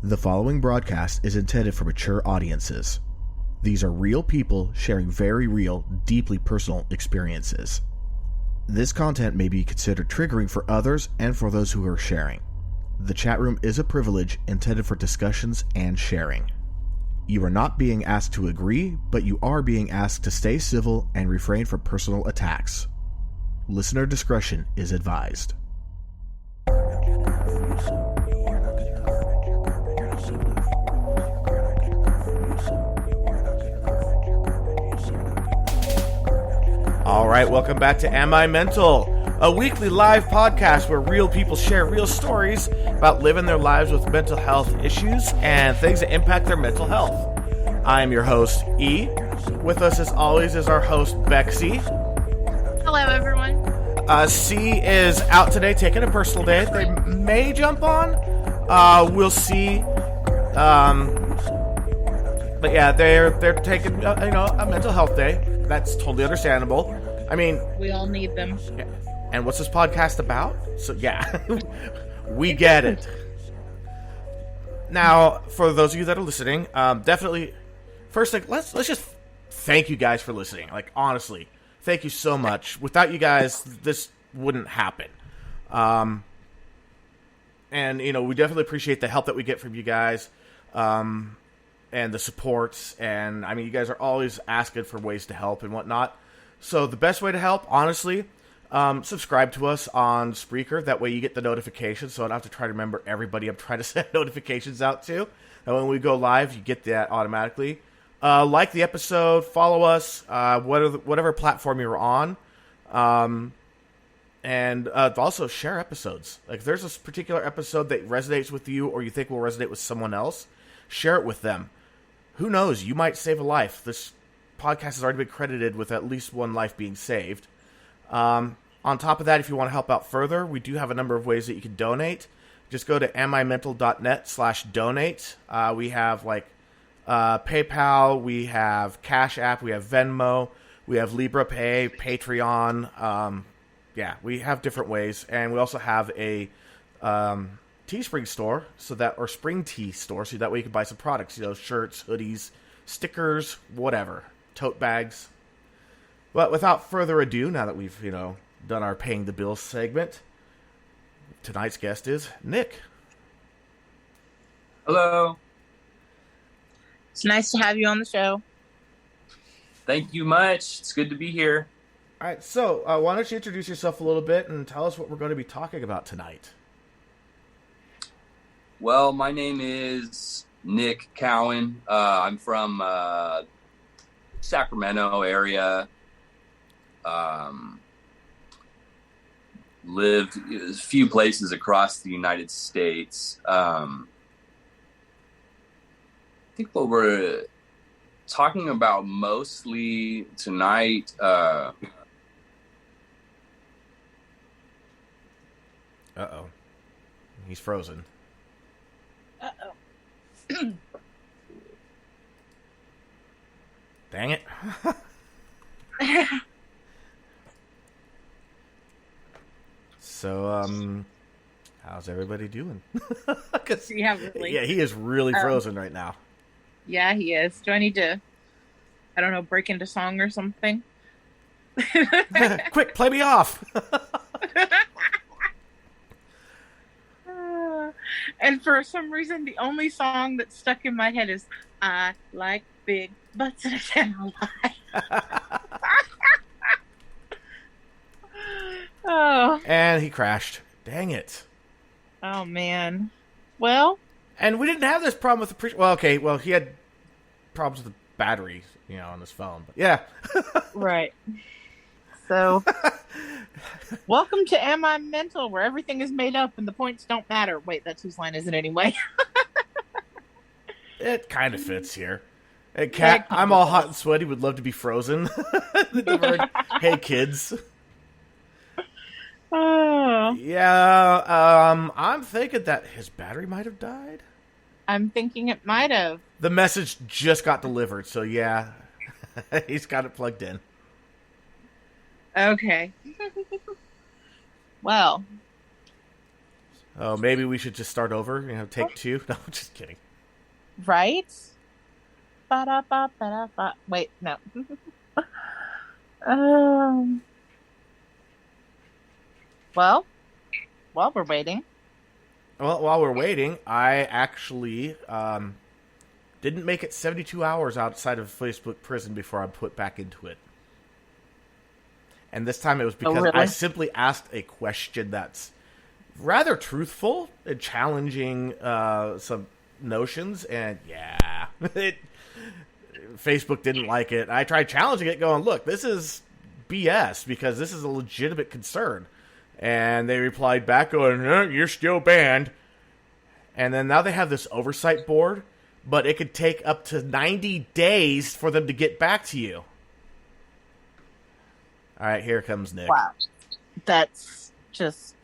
The following broadcast is intended for mature audiences. These are real people sharing very real, deeply personal experiences. This content may be considered triggering for others and for those who are sharing. The chat room is a privilege intended for discussions and sharing. You are not being asked to agree, but you are being asked to stay civil and refrain from personal attacks. Listener discretion is advised. All right, welcome back to Am I Mental, a weekly live podcast where real people share real stories about living their lives with mental health issues and things that impact their mental health. I'm your host, E. With us, as always, is our host, Bexy. Hello, everyone. C is out today, taking a personal day. They may jump on. We'll see. But yeah, they're taking a mental health day. That's totally understandable. I mean, we all need them. Yeah. And what's this podcast about? So yeah, we get it. Now, for those of you that are listening, definitely first, let's just thank you guys for listening. Like, honestly, thank you so much. Without you guys, this wouldn't happen. And we definitely appreciate the help that we get from you guys. And the support, and I mean, you guys are always asking for ways to help and whatnot. So the best way to help, honestly, subscribe to us on Spreaker. That way you get the notifications, so I don't have to try to remember everybody I'm trying to send notifications out to. And when we go live, you get that automatically. Like the episode, follow us, whatever platform you're on. And also share episodes. Like, if there's a particular episode that resonates with you or you think will resonate with someone else, share it with them. Who knows? You might save a life. This podcast has already been credited with at least one life being saved. On top of that, if you want to help out further, we do have a number of ways that you can donate. Just go to amimental.net/donate. We have PayPal, we have Cash App, we have Venmo, we have LibraPay, Patreon. We have different ways, and we also have a Teespring store, or Spring Tea store, so that way you can buy some products, shirts, hoodies, stickers, whatever, tote bags. But without further ado, now that we've, done our paying the bills segment, tonight's guest is Nick. Hello. It's nice to have you on the show. Thank you much. It's good to be here. All right, so why don't you introduce yourself a little bit and tell us what we're going to be talking about tonight. Well, my name is Nick Cowan. I'm from Sacramento area. Lived a few places across the United States. I think what we're talking about mostly tonight. Uh-oh. He's frozen. Uh-oh. Dang it. So, how's everybody doing? Yeah, really. Yeah, he is really frozen right now. Yeah, he is. Do I need to, break into song or something? Quick, play me off. And for some reason, the only song that's stuck in my head is I Like Big Butts and I Cannot Lie. Oh. And he crashed. Dang it. Oh, man. Well. And we didn't have this problem with the he had problems with the battery, on his phone. But yeah. Right. So, welcome to Am I Mental, where everything is made up and the points don't matter. Wait, that's whose line is it anyway? It kind of fits here. Hey, Kat, I'm all hot and sweaty, would love to be frozen. Hey, kids. Oh. Yeah, I'm thinking that his battery might have died. I'm thinking it might have. The message just got delivered, so yeah, he's got it plugged in. Okay. Well, Oh, maybe we should just start over. Take two. No, just kidding. Right? Ba-da-ba-ba-da-ba. Wait, no. um. Well, while we're waiting. Well, while we're waiting, I actually didn't make it 72 hours outside of Facebook prison before I put back into it. And this time it was because I simply asked a question that's rather truthful and challenging some notions. And yeah, Facebook didn't like it. I tried challenging it, going, look, this is BS because this is a legitimate concern. And they replied back, going, no, you're still banned. And then now they have this oversight board, but it could take up to 90 days for them to get back to you. All right, here comes Nick. Wow. That's just...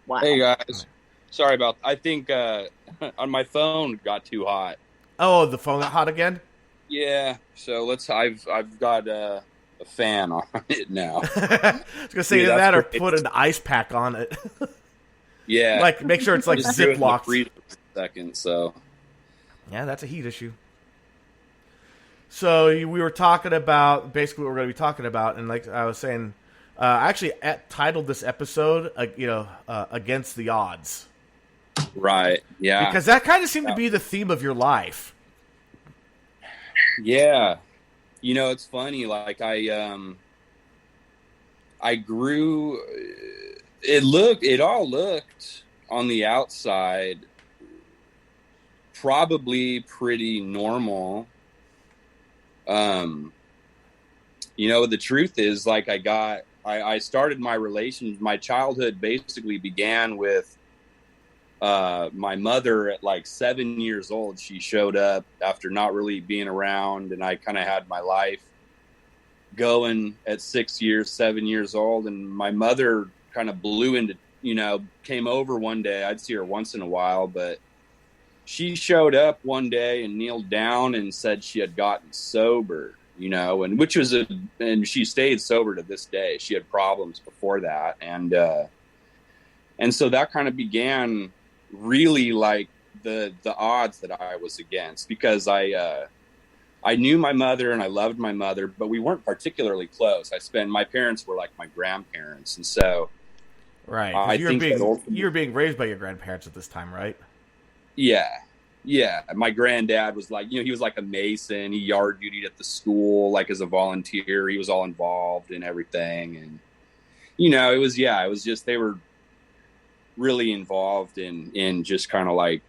Wow. Hey, guys. Sorry about... I think on my phone got too hot. Oh, the phone got hot again? Yeah, so I've got a fan on it now. I was gonna say that, or put an ice pack on it. Yeah, like make sure it's like Ziploc. For a second, so yeah, that's a heat issue. So we were talking about basically what we're going to be talking about, and like I was saying, I actually titled this episode, "Against the Odds." Right. Yeah. Because that kind of seemed to be the theme of your life. Yeah. It's funny. Like I grew. It all looked on the outside probably pretty normal. The truth is, like, I started my childhood basically began with my mother at like 7 years old. She showed up after not really being around, and I kind of had my life going at 7 years old. And my mother kind of blew into, came over one day. I'd see her once in a while, but she showed up one day and kneeled down and said she had gotten sober, and she stayed sober to this day. She had problems before that. And so that kind of began really like the odds that I was against, because I knew my mother and I loved my mother, but we weren't particularly close. My parents were like my grandparents. And so, right. You're being raised by your grandparents at this time, right? Yeah. Yeah. My granddad was like, he was like a mason. He yard dutied at the school, like as a volunteer. He was all involved in everything. And, it was just, they were really involved in just kind of like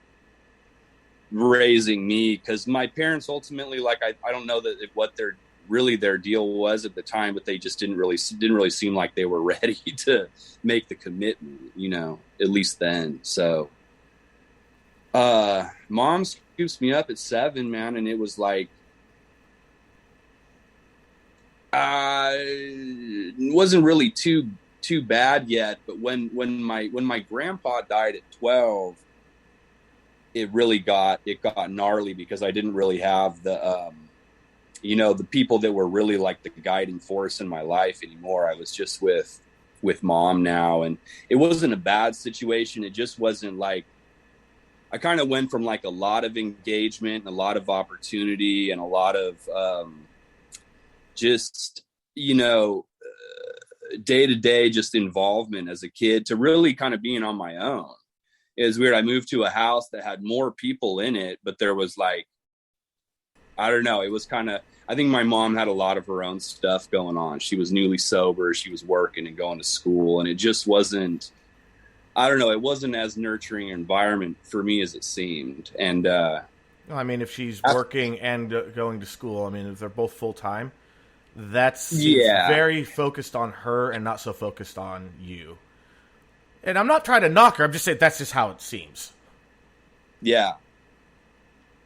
raising me, because my parents ultimately, like, I don't know what their deal was at the time, but they just didn't really seem like they were ready to make the commitment, at least then. So, mom scoops me up at 7, man. And it was like, it wasn't really too bad yet. But when my grandpa died at 12, it got gnarly, because I didn't really have the, the people that were really like the guiding force in my life anymore. I was just with mom now, and it wasn't a bad situation. It just wasn't like, I kind of went from like a lot of engagement and a lot of opportunity and a lot of just, day-to-day just involvement as a kid to really kind of being on my own. It was weird. I moved to a house that had more people in it, but there was like, I don't know. It was kind of, I think my mom had a lot of her own stuff going on. She was newly sober. She was working and going to school, and it just wasn't, I don't know. It wasn't as nurturing an environment for me as it seemed. And, I mean, if she's working and going to school, I mean, if they're both full time, that's very focused on her and not so focused on you. And I'm not trying to knock her. I'm just saying that's just how it seems. Yeah.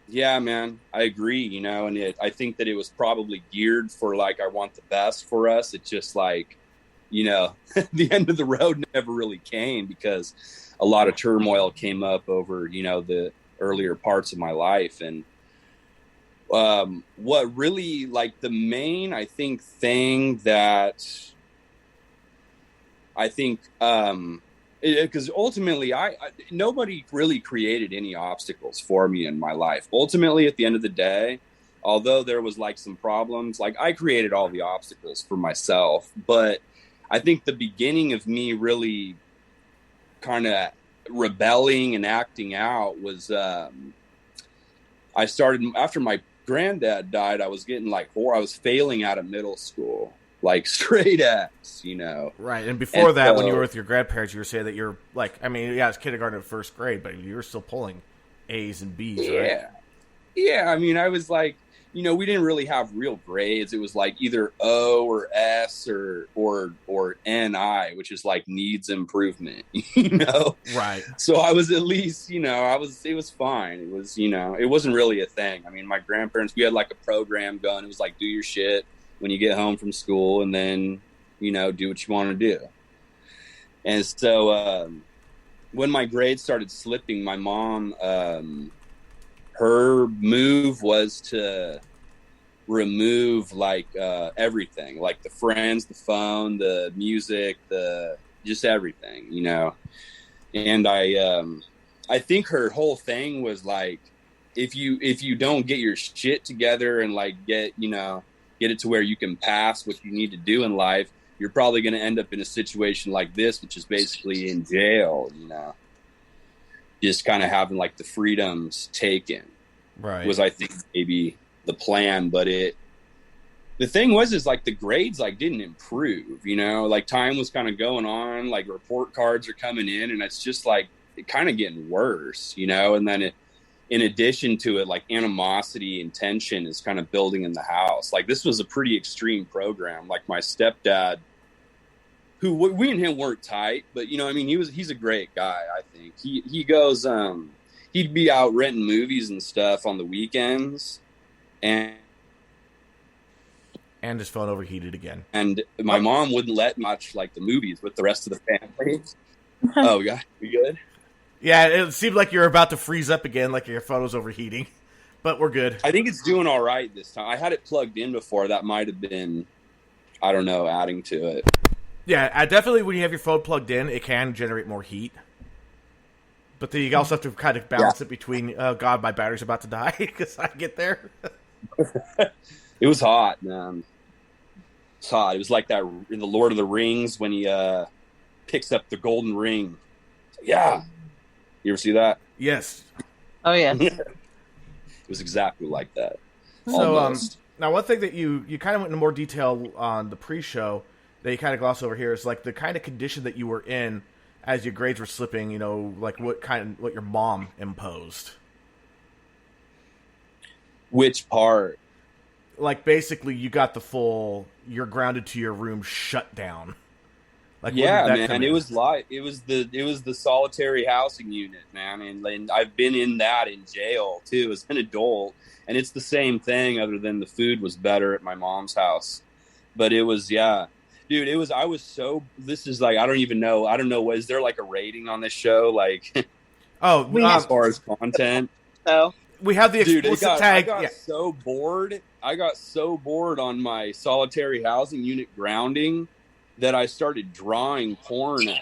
Yeah, man, I agree, and I think that it was probably geared for, like, I want the best for us. It's just like, the end of the road never really came, because a lot of turmoil came up over, the earlier parts of my life. And what really, like, the main, I think, thing that I think because ultimately nobody really created any obstacles for me in my life. Ultimately, at the end of the day, although there was like some problems, like I created all the obstacles for myself. But I think the beginning of me really kind of rebelling and acting out was I started after my granddad died. I was getting I was failing out of middle school, like straight X, Right. And before that, so, when you were with your grandparents, you were saying that you're it's kindergarten and first grade, but you were still pulling A's and B's, right? Yeah. Yeah. I mean, I was like, we didn't really have real grades. It was like either O or S or NI, which is like needs improvement, Right. So I was at least, it was fine. It was, it wasn't really a thing. I mean, my grandparents, we had like a program going. It was like, do your shit when you get home from school and then, do what you want to do. And so, when my grades started slipping, my mom, her move was to remove everything, like the friends, the phone, the music, just everything, And I think her whole thing was like, if you don't get your shit together and like get it to where you can pass what you need to do in life, you're probably going to end up in a situation like this, which is basically in jail, just kind of having like the freedoms taken. Right. Was, I think, maybe the plan. But the thing is like the grades like didn't improve, like time was kind of going on, like report cards are coming in and it's just like it kind of getting worse, and then in addition to it, like animosity and tension is kind of building in the house. Like this was a pretty extreme program. Like my stepdad, who we and him weren't tight, but he's a great guy. I think he goes, he'd be out renting movies and stuff on the weekends, and his phone overheated again. And my mom wouldn't let me watch like the movies with the rest of the family. Oh yeah, you good? Yeah, it seemed like you were about to freeze up again, like your phone was overheating. But we're good. I think it's doing all right this time. I had it plugged in before. That might have been, I don't know, adding to it. Yeah, definitely when you have your phone plugged in, it can generate more heat. But then you also have to kind of balance it between, oh God, my battery's about to die because I get there. It was hot, man. It's hot. It was like that in the Lord of the Rings when he picks up the golden ring. Yeah. You ever see that? Yes. Oh, yeah. It was exactly like that. So, now one thing that you kind of went into more detail on the pre-show that you kind of glossed over here is like the kind of condition that you were in as your grades were slipping, like what your mom imposed. Which part? Like basically you got the full, you're grounded to your room shut down. Like, yeah, man, it was the solitary housing unit, man. And I've been in that in jail too as an adult, and it's the same thing other than the food was better at my mom's house. But it was, yeah, dude, this is like, I don't know. Is there like a rating on this show? Like, as far as content? So we have the explicit tag. I got so bored. I got so bored on my solitary housing unit grounding that I started drawing porno.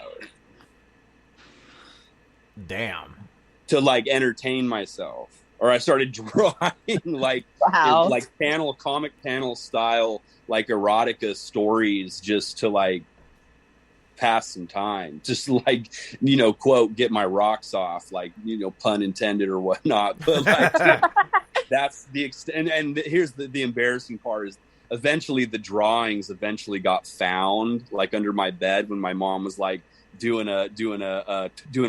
Damn. To like entertain myself. Or I started drawing like comic panel style, like erotica stories just to like pass some time. Just like, quote, get my rocks off, like, pun intended or whatnot. But like, that's the extent. And here's the embarrassing part is, eventually the drawings got found like under my bed when my mom was like doing a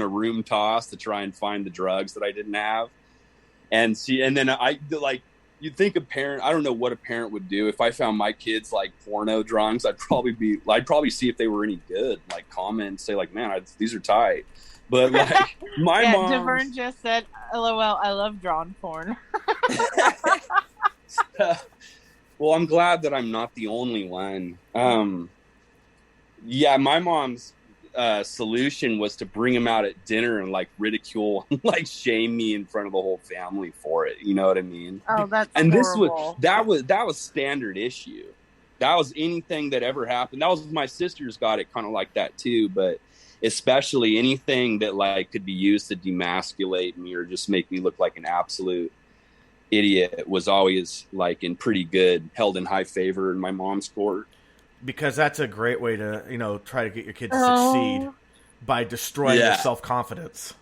room toss to try and find the drugs that I didn't have. And then I like, you'd think a parent, I don't know what a parent would do if I found my kids like porno drawings. I'd probably see if they were any good, like comment and say like, man, these are tight. But like my mom, Devern just said, LOL, I love drawn porn. Well, I'm glad that I'm not the only one. Yeah, my mom's solution was to bring him out at dinner and like ridicule, like shame me in front of the whole family for it. You know what I mean? Oh, that's and horrible. that was standard issue. That was anything that ever happened. That was my sisters got it kind of like that too. But especially anything that like could be used to demasculate me or just make me look like an absolute idiot was always like in pretty good, held in high favor in my mom's court. Because that's a great way to, try to get your kid to succeed Oh, by destroying their Yeah, self-confidence.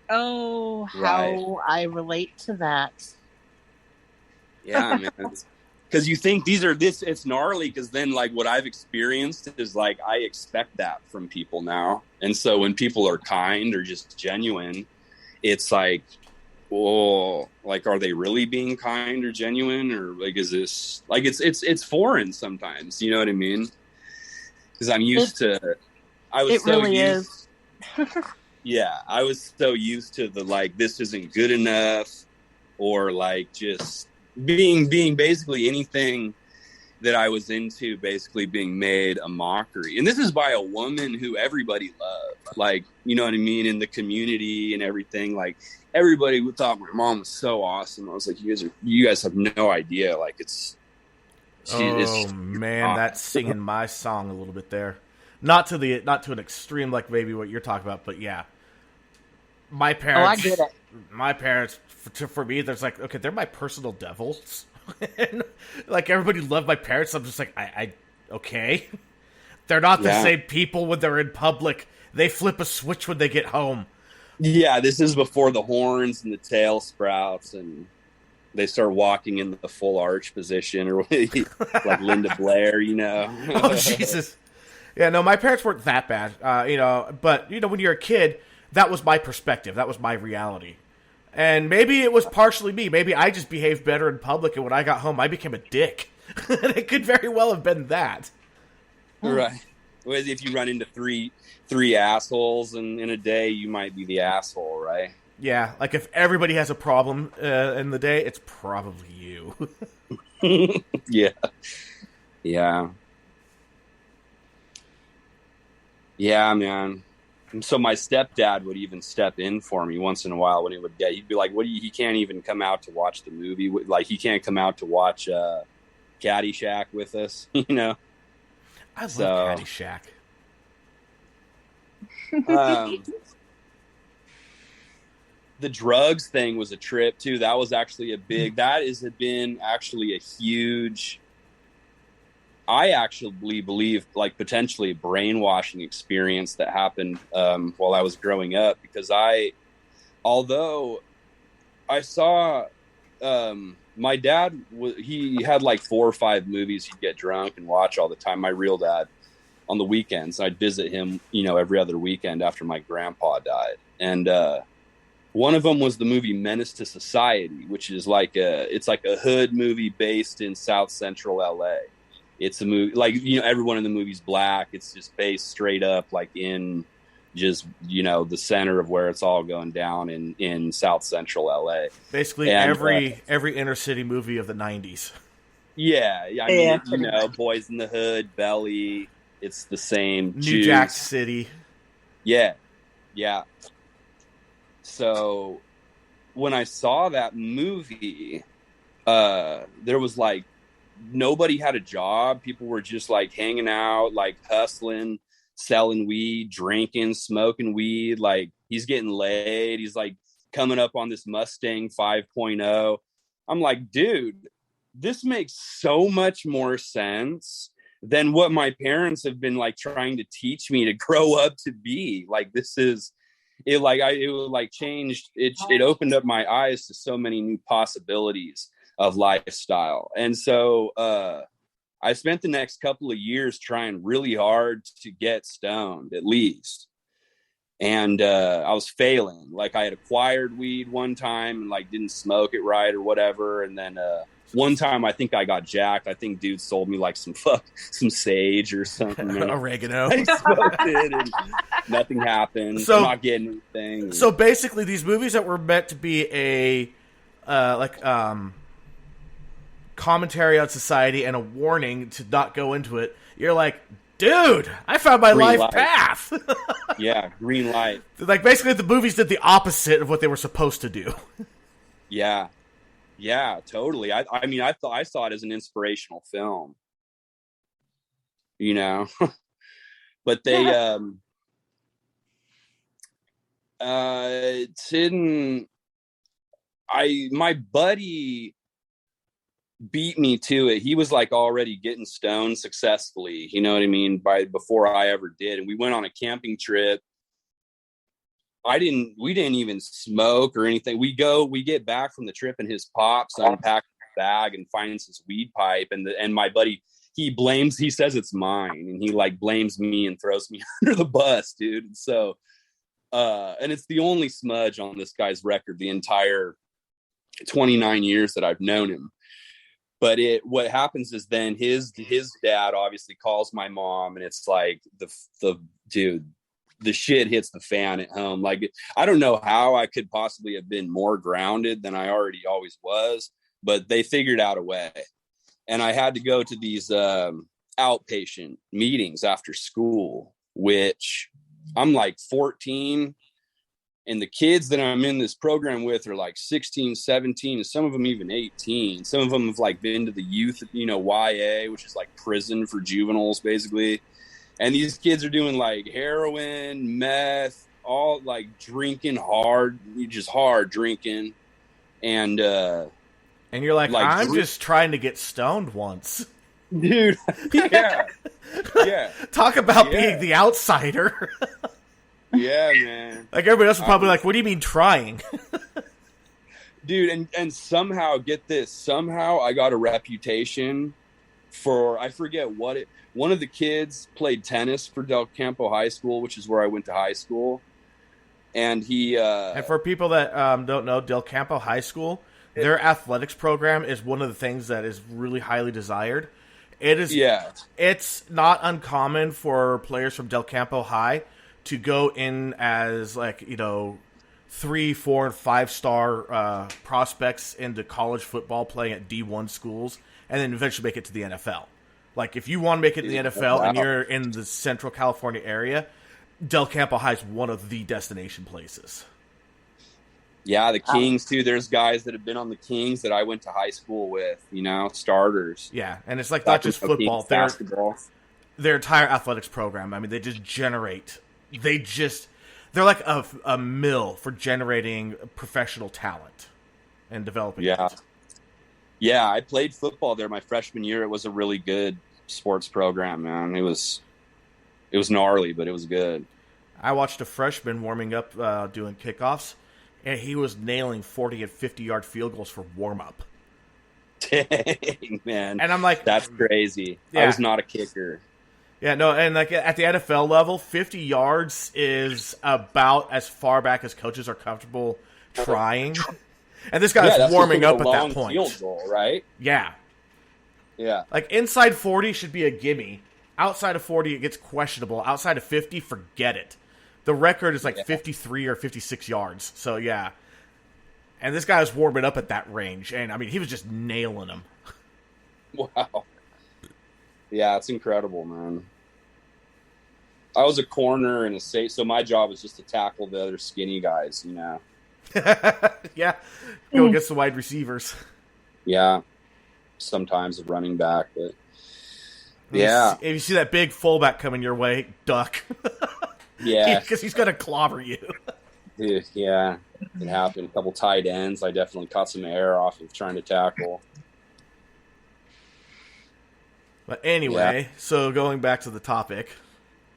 oh, right. how I relate to that. Yeah, man. Because you think it's gnarly. Because then, like, what I've experienced is like I expect that from people now, and so when people are kind or just genuine, it's like, oh, like, are they really being kind or genuine, or like, is this like it's foreign sometimes? You know what I mean? Because I was It so really used. is. Yeah, I was so used to the like this isn't good enough, or like just being basically anything that I was into basically being made a mockery. And this is by a woman who everybody loved. Like, you know what I mean, in the community and everything. Like everybody thought my mom was so awesome. I was like, you guys have no idea. Like it's Man, that's singing my song a little bit there. Not to an extreme like maybe what you're talking about, but yeah. My parents, I get it. my parents, for me, there's like, okay, they're my personal devils. And, like, everybody loved my parents. I'm just like, okay. They're not the same people when they're in public. They flip a switch when they get home. Yeah, this is before the horns and the tail sprouts and they start walking in the full arch position or like Linda Blair, you know. Oh, Jesus. Yeah, no, my parents weren't that bad, but, when you're a kid, that was my perspective. That was my reality. And maybe it was partially me. Maybe I just behaved better in public, and when I got home, I became a dick. And it could very well have been that. Right. Whereas if you run into three assholes in a day, you might be the asshole, right? Yeah, like if everybody has a problem in the day, it's probably you. Yeah. Yeah. Yeah, man. And so my stepdad would even step in for me once in a while when he would get. He'd be like, he can't even come out to watch the movie. Like he can't come out to watch Caddyshack with us, you know? I love Caddyshack. The drugs thing was a trip too. That was actually that has been actually a huge, I actually believe like potentially brainwashing experience that happened while I was growing up, because although I saw my dad, he had like 4 or 5 movies he'd get drunk and watch all the time. My real dad, on the weekends, I'd visit him, every other weekend after my grandpa died. And one of them was the movie Menace to Society, which is it's like a hood movie based in South Central LA. It's a movie like, everyone in the movie's black. It's just based straight up like in just, the center of where it's all going down in South Central LA. Basically every inner city movie of the 90s. Yeah. I mean, Boys in the Hood, Belly, it's the same. New Jack City. Yeah. Yeah. So when I saw that movie, there was like, nobody had a job. People were just like hanging out, like hustling, selling weed, drinking, smoking weed. Like he's getting laid. He's like coming up on this Mustang 5.0. I'm like, dude, this makes so much more sense than what my parents have been like trying to teach me to grow up to be. Like this is it. Like it changed. It opened up my eyes to so many new possibilities of lifestyle. And so I spent the next couple of years trying really hard to get stoned, at least. And I was failing. Like I had acquired weed one time and like didn't smoke it right or whatever. And then one time I think I got jacked. I think dude sold me like some sage or something. Oregano. I smoked it and nothing happened. So, I'm not getting anything. So basically these movies that were meant to be a commentary on society and a warning to not go into it, you're like, dude, I found my life path. Yeah, green light. Like basically the movies did the opposite of what they were supposed to do. Yeah, totally. I mean, I saw it as an inspirational film, but they It's in. My buddy beat me to it. He was like already getting stoned successfully. You know what I mean? Before I ever did, and we went on a camping trip. We didn't even smoke or anything. We get back from the trip, and his pops unpacks the bag and finds his weed pipe, and my buddy, he says it's mine, and he like blames me and throws me under the bus, dude. And so and it's the only smudge on this guy's record the entire 29 years that I've known him. But what happens is then his dad obviously calls my mom, and it's like the shit hits the fan at home. Like, I don't know how I could possibly have been more grounded than I already always was, but they figured out a way. And I had to go to these outpatient meetings after school, which I'm like 14. And the kids that I'm in this program with are like 16, 17, and some of them even 18. Some of them have like been to the youth, YA, which is like prison for juveniles, basically. And these kids are doing like heroin, meth, all like drinking hard, just hard drinking. And you're like I'm just trying to get stoned once. Dude, yeah. Yeah. Talk about being the outsider. Yeah, man. Like everybody else is probably like, what do you mean trying? Dude, and somehow, get this, somehow I got a reputation for, I forget what it, one of the kids played tennis for Del Campo High School, which is where I went to high school. And he... and for people that don't know, Del Campo High School, their athletics program is one of the things that is really highly desired. It is. Yeah. It's not uncommon for players from Del Campo High to go in as 3, 4, and 5-star prospects into college football playing at D1 schools, and then eventually make it to the NFL. Like, if you want to make it in the NFL and you're in the Central California area, Del Campo High is one of the destination places. Yeah, the Kings, too. There's guys that have been on the Kings that I went to hlike school with, starters. Yeah, and it's like not just football. Basketball. Their entire athletics program, I mean, they just generate... They're like a mill for generating professional talent and developing it. Yeah, I played football there my freshman year. It was a really good sports program, man. It was gnarly, but it was good. I watched a freshman warming up doing kickoffs, and he was nailing 40 and 50-yard field goals for warm-up. Dang, man. And I'm like... That's crazy. Yeah. I was not a kicker. Yeah, no, and like at the NFL level, 50 yards is about as far back as coaches are comfortable trying. And this guy's warming up at that point. Field goal, right? Yeah. Yeah. Like inside 40 should be a gimme. Outside of 40, it gets questionable. Outside of 50, forget it. The record is like 53 or 56 yards. So, yeah. And this guy was warming up at that range. And, I mean, he was just nailing them. Wow. Yeah, it's incredible, man. I was a corner and a safe, so my job was just to tackle the other skinny guys, Yeah. Go against the wide receivers. Yeah. Sometimes a running back, but yeah. If you see that big fullback coming your way, duck. Yeah. Because he's going to clobber you. Dude, yeah. It happened. A couple tight ends. I definitely caught some air off of trying to tackle. But anyway, so going back to the topic.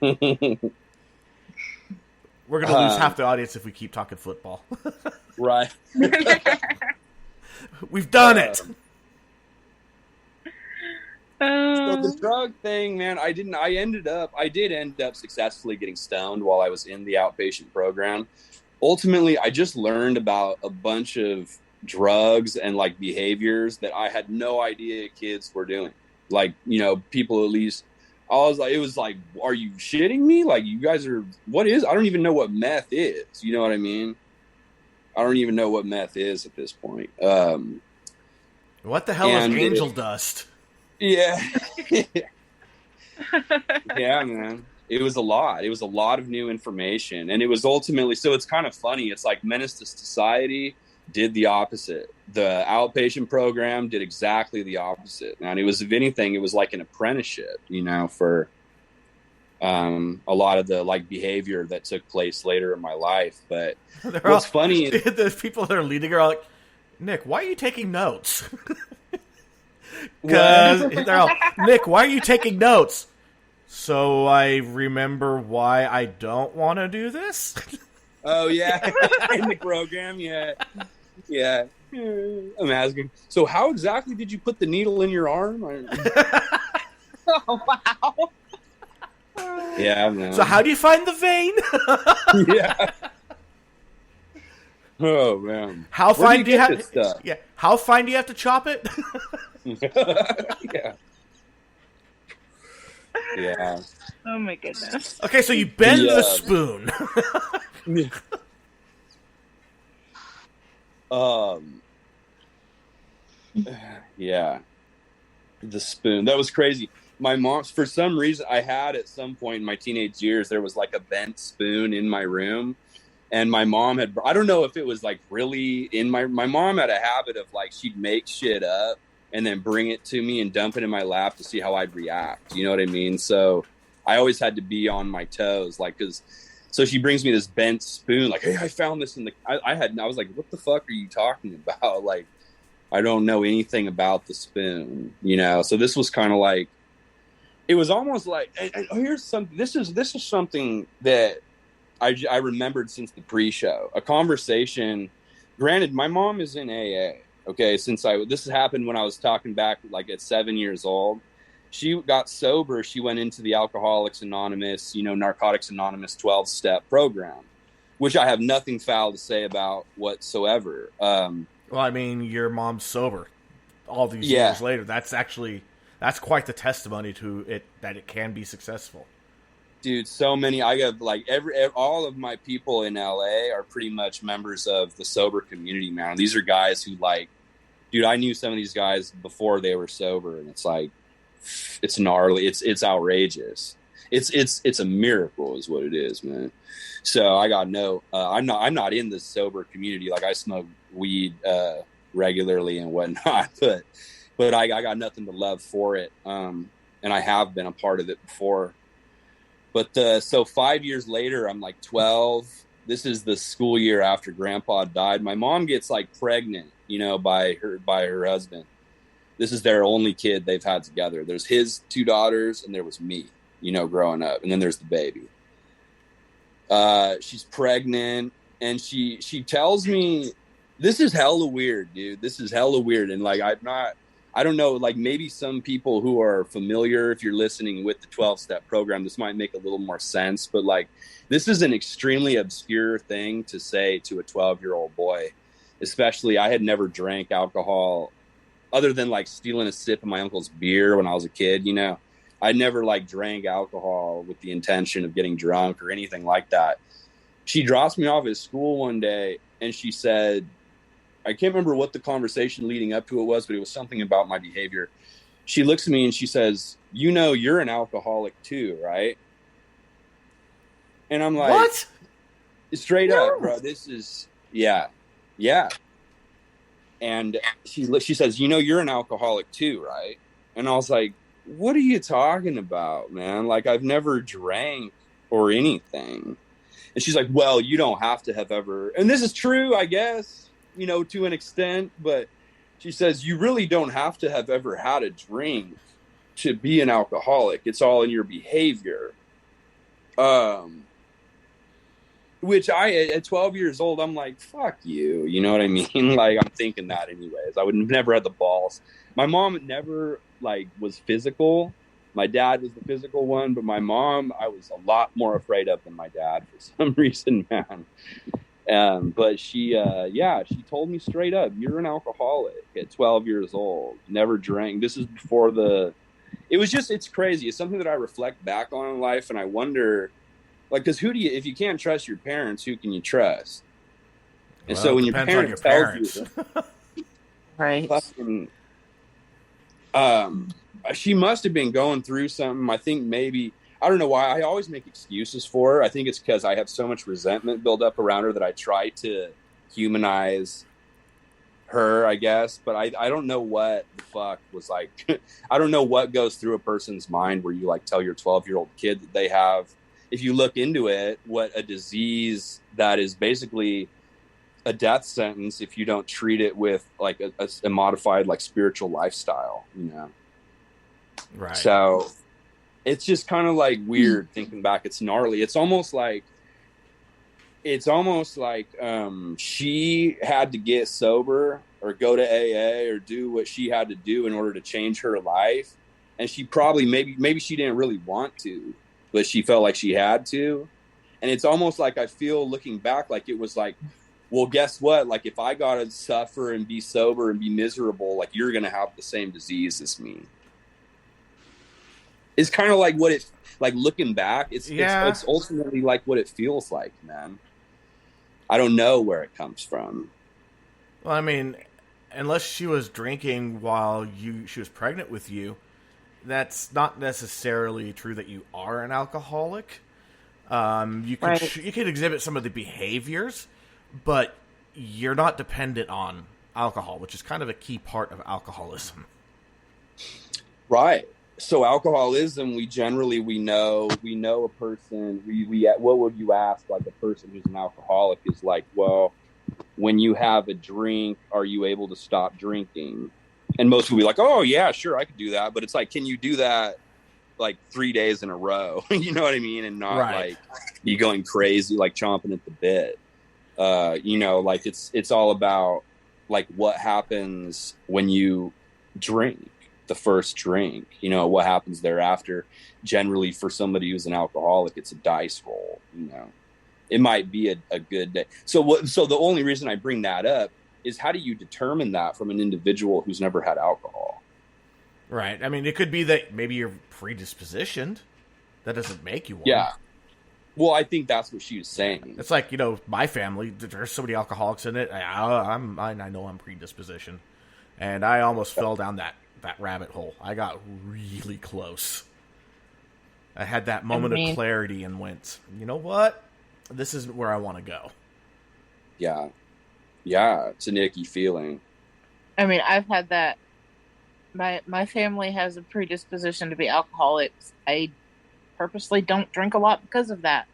We're going to lose half the audience if we keep talking football. Right. We've done it. So the drug thing, man, I did end up successfully getting stoned while I was in the outpatient program. Ultimately, I just learned about a bunch of drugs and like behaviors that I had no idea kids were doing. Like, people at least, it was like, are you shitting me? Like, you guys are, I don't even know what meth is. You know what I mean? I don't even know what meth is at this point. What the hell is angel dust? Yeah. Yeah, man. It was a lot. It was a lot of new information. And it was ultimately, so it's kind of funny. It's like Menace to Society did the opposite. The outpatient program did exactly the opposite. And it was, if anything, it was like an apprenticeship, for a lot of the like behavior that took place later in my life. But They're what's all, funny is the people that are leading are like, Nick, why are you taking notes? Because they're all, Nick, why are you taking notes? So I remember why I don't want to do this. oh yeah, in the program, yeah. I'm asking. So how exactly did you put the needle in your arm? Oh, wow. Yeah, man. So how do you find the vein? yeah. Oh man. How Where fine do you get have? this stuff? Yeah. How fine do you have to chop it? yeah. Yeah. Oh my goodness. Okay, so you bend the spoon. Yeah. The spoon. That was crazy. My mom, for some reason, I had at some point in my teenage years, there was like a bent spoon in my room. And my mom had, I don't know if it was like really in my mom had a habit of like, she'd make shit up and then bring it to me and dump it in my lap to see how I'd react. You know what I mean? So I always had to be on my toes, like, so she brings me this bent spoon, like, hey, I found this in the, I was like, what the fuck are you talking about? Like, I don't know anything about the spoon, you know? So this was kind of like, it was almost like, and here's something, this is something that I remembered since the pre-show, a conversation. Granted, my mom is in AA. Okay. This has happened when I was talking back, like at 7 years old, she got sober. She went into the Alcoholics Anonymous, Narcotics Anonymous 12-step program, which I have nothing foul to say about whatsoever. Well, I mean, your mom's sober all these years later. That's quite the testimony to it, that it can be successful. Dude, so many. I have like all of my people in LA are pretty much members of the sober community, man. These are guys who like, dude, I knew some of these guys before they were sober, and it's like, it's gnarly. It's outrageous. It's a miracle is what it is, man. So I got I'm not in the sober community. Like I smoke weed regularly and whatnot, but I got nothing but love for it. And I have been a part of it before. But so 5 years later, I'm like 12. This is the school year after Grandpa died. My mom gets like pregnant, by her husband. This is their only kid they've had together. There's his 2 daughters, and there was me, growing up, and then there's the baby. She's pregnant, and she tells me, this is hella weird, dude. This is hella weird, and like I don't know, like maybe some people who are familiar, if you're listening with the 12-step program, this might make a little more sense. But like, this is an extremely obscure thing to say to a 12-year-old boy, especially I had never drank alcohol other than like stealing a sip of my uncle's beer when I was a kid. I never like drank alcohol with the intention of getting drunk or anything like that. She drops me off at school one day and she said, I can't remember what the conversation leading up to it was, but it was something about my behavior. She looks at me and she says, you're an alcoholic too, right? And I'm like, what? Straight up, bro. This is, yeah. And she says, you're an alcoholic too, right? And I was like, what are you talking about, man? Like, I've never drank or anything. And she's like, well, you don't have to have ever, and this is true, I guess, to an extent, but she says, you really don't have to have ever had a drink to be an alcoholic. It's all in your behavior. Which at 12 years old, I'm like, fuck you. You know what I mean? Like, I'm thinking that anyways. I would have never had the balls. My mom never like was physical. My dad was the physical one, but my mom, I was a lot more afraid of than my dad for some reason, man. But she told me straight up, you're an alcoholic at 12 years old, never drank. This is before it's crazy. It's something that I reflect back on in life. And I wonder, like, cause if you can't trust your parents, who can you trust? And so when your parents tell you, right. Fucking, she must've been going through something. I think maybe, I don't know why I always make excuses for her. I think it's because I have so much resentment built up around her that I try to humanize her, I guess, but I don't know what the fuck was like. I don't know what goes through a person's mind where you like tell your 12-year-old kid that they have, if you look into it, what a disease that is basically a death sentence if you don't treat it with like a modified like spiritual lifestyle, you know? Right. So it's just kind of like weird thinking back. It's gnarly. It's almost like she had to get sober or go to AA or do what she had to do in order to change her life. And she probably, maybe she didn't really want to, but she felt like she had to. And it's almost like I feel looking back, like it was like, well, guess what? Like if I got to suffer and be sober and be miserable, like you're going to have the same disease as me. It's kind of like what it, like looking back, it's ultimately like what it feels like, man. I don't know where it comes from. Well, I mean, unless she was drinking while she was pregnant with you, that's not necessarily true that you are an alcoholic. You could exhibit some of the behaviors, but you're not dependent on alcohol, which is kind of a key part of alcoholism. Right. So alcoholism, we know a person, what would you ask like a person who's an alcoholic is like, well, when you have a drink, are you able to stop drinking? And most will be like, oh yeah, sure, I could do that. But it's like, can you do that like 3 days in a row? You know what I mean? And not like you going crazy, like chomping at the bit. You know, like it's all about like what happens when you drink the first drink, you know, what happens thereafter. Generally for somebody who's an alcoholic, it's a dice roll, you know. It might be a good day. So the only reason I bring that up is how do you determine that from an individual who's never had alcohol? Right. I mean, it could be that maybe you're predispositioned. That doesn't make you one. Yeah. Well, I think that's what she was saying. It's like, you know, my family, there's so many alcoholics in it. I know I'm predispositioned. And I almost fell down that rabbit hole. I got really close. I had that moment of clarity and went, you know what? This isn't where I want to go. Yeah. Yeah, it's an icky feeling. I mean, I've had that. My family has a predisposition to be alcoholics. I purposely don't drink a lot because of that.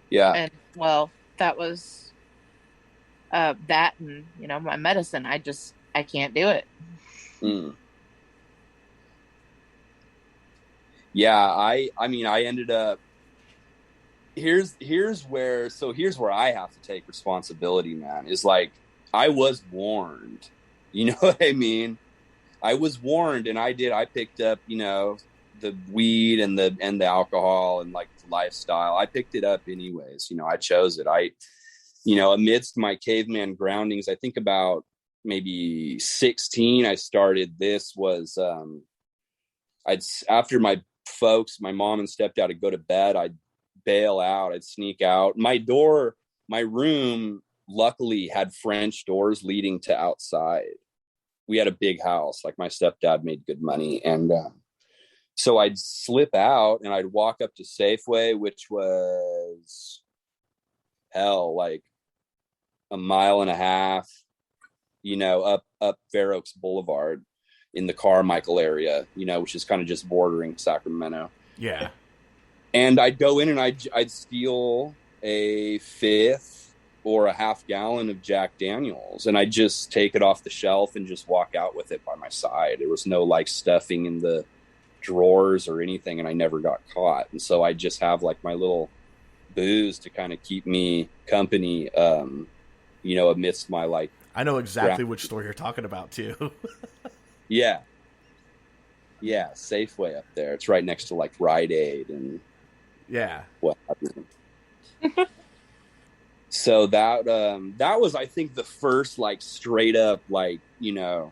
Yeah. And, well, that was that and, you know, my medicine. I can't do it. Yeah, I mean, I ended up, here's where I have to take responsibility, man, is like, I was warned, you know what I mean? I was warned, and I picked up, you know, the weed and the alcohol and like the lifestyle. I picked it up anyways, you know, I chose it. You know, amidst my caveman groundings, I think about maybe 16, I started. This was, after my mom and stepdad would go to bed, I'd bail out, I'd sneak out. My room luckily had French doors leading to outside. We had a big house, like my stepdad made good money. And so I'd slip out and I'd walk up to Safeway, which was like a mile and a half, you know, up Fair Oaks Boulevard in the Carmichael area, you know, which is kind of just bordering Sacramento. Yeah. And I'd go in and I'd steal a fifth or a half gallon of Jack Daniels, and I'd just take it off the shelf and just walk out with it by my side. There was no like stuffing in the drawers or anything, and I never got caught. And so I just have like my little booze to kind of keep me company, you know, amidst my like. I know exactly which store you're talking about too. Yeah, Safeway up there. It's right next to like Rite Aid and what. So that was, I think, the first like straight up like, you know,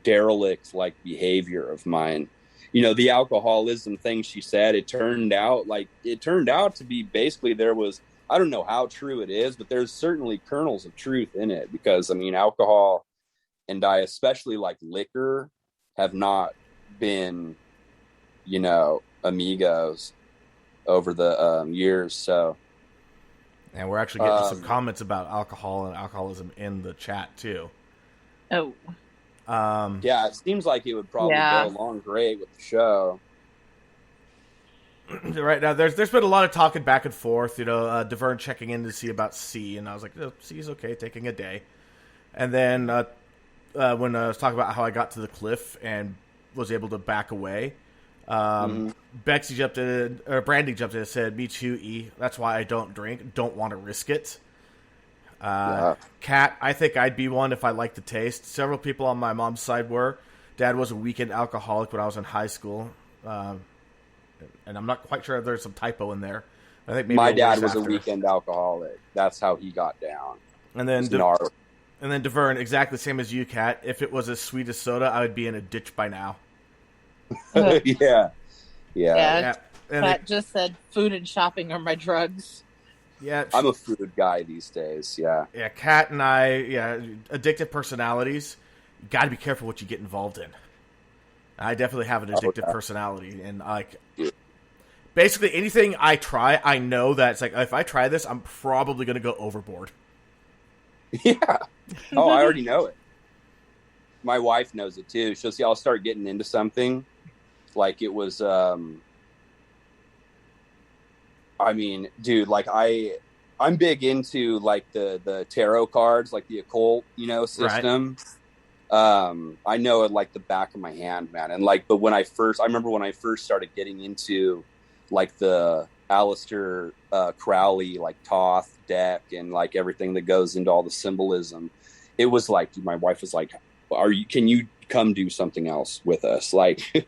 derelict like behavior of mine. You know, the alcoholism thing she said, it turned out to be basically, there was, I don't know how true it is, but there's certainly kernels of truth in it, because I mean, alcohol and I, especially like liquor, have not been, you know, amigos over the years. So And we're actually getting some comments about alcohol and alcoholism in the chat, too. Oh. Yeah, it seems like it would probably go along great with the show. Right now, there's been a lot of talking back and forth. Devern checking in to see about C, and I was like, oh, C's okay, taking a day. And then when I was talking about how I got to the cliff and was able to back away, Bexy jumped in, or Brandy jumped in and said, "Me too, E. That's why I don't drink. Don't want to risk it." Kat, I think I'd be one if I liked the taste. Several people on my mom's side were. Dad was a weekend alcoholic when I was in high school. And I'm not quite sure if there's some typo in there. I think maybe my dad was a weekend alcoholic. That's how he got down. And then Devern, exactly the same as you, Kat. If it was as sweet as soda, I would be in a ditch by now. Yeah. Kat just said food and shopping are my drugs. Yeah, I'm a food guy these days. Yeah. Yeah, Kat and I, addictive personalities. You got to be careful what you get involved in. I definitely have an addictive personality, and basically anything I try, I know that it's like if I try this, I'm probably going to go overboard. Yeah. Oh, I already know it. My wife knows it too. She'll see I'll start getting into something, like it was. I mean, dude, like I'm big into like the tarot cards, like the occult, system. Right. I know it like the back of my hand, man. And like, but I remember when I first started getting into like the Aleister Crowley, like Thoth deck and like everything that goes into all the symbolism, it was like, my wife was like, can you come do something else with us? Like, and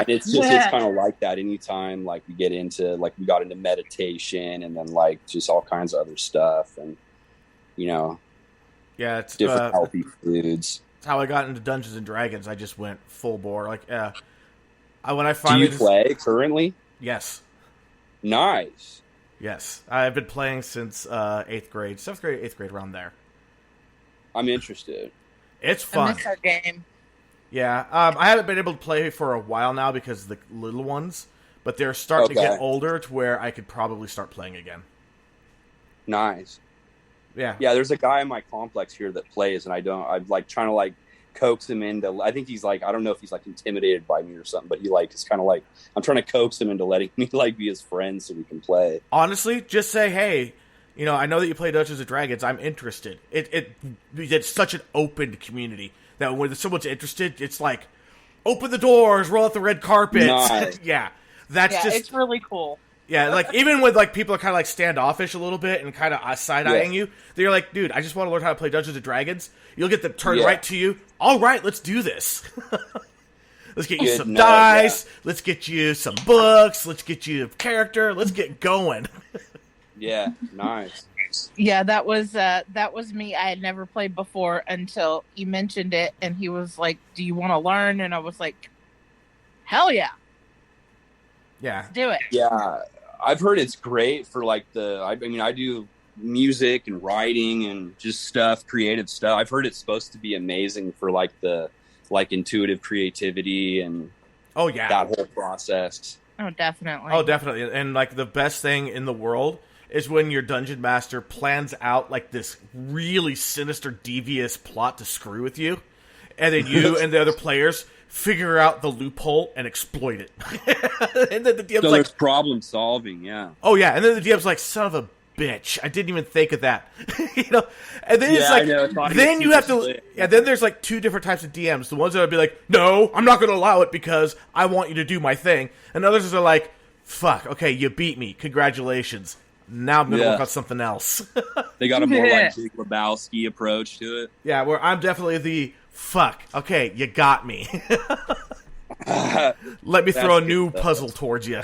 it's kind of like that anytime like we get into, like we got into meditation and then like just all kinds of other stuff and, it's different healthy foods. How I got into Dungeons and Dragons, I just went full bore. Like, when I finally do you play currently? Yes. Nice. Yes, I've been playing since 8th grade, 7th grade, 8th grade, around there. I'm interested. It's fun. I miss our game. Yeah, I haven't been able to play for a while now because of the little ones, but they're starting to get older to where I could probably start playing again. Nice. Yeah. Yeah, there's a guy in my complex here that plays, and I'm like trying to like coax him into, I think he's like, I don't know if he's like intimidated by me or something, but he like, it's kind of like, I'm trying to coax him into letting me like be his friend so we can play. Honestly, just say, hey, I know that you play Dungeons and Dragons, I'm interested. It's such an open community that when someone's interested, it's like, open the doors, roll out the red carpet. Nice. Yeah. It's really cool. Yeah, like, even with, like, people are kind of, like, standoffish a little bit and kind of side-eyeing you, they're like, dude, I just want to learn how to play Dungeons & Dragons. You'll get them turned right to you. All right, let's do this. Let's get you some dice. Yeah. Let's get you some books. Let's get you a character. Let's get going. Yeah, nice. Yeah, that was me. I had never played before until you mentioned it, and he was like, do you want to learn? And I was like, hell yeah. Yeah. Let's do it. Yeah. I've heard it's great for like I do music and writing and just stuff, creative stuff. I've heard it's supposed to be amazing for like the intuitive creativity and that whole process. Oh, definitely. Oh, definitely. And like the best thing in the world is when your dungeon master plans out like this really sinister, devious plot to screw with you, and then you and the other players figure out the loophole and exploit it. And then the DM's so there's problem solving, yeah. Oh yeah, and then the DM's like, son of a bitch, I didn't even think of that. And then it's like, then you have to, then there's like two different types of DMs. The ones that would be like, no, I'm not going to allow it because I want you to do my thing. And others are like, fuck, okay, you beat me, congratulations. Now I'm going to work on something else. They got a more like Big Lebowski approach to it. Yeah, where I'm definitely the, fuck, okay, you got me. Let me throw a new puzzle towards you.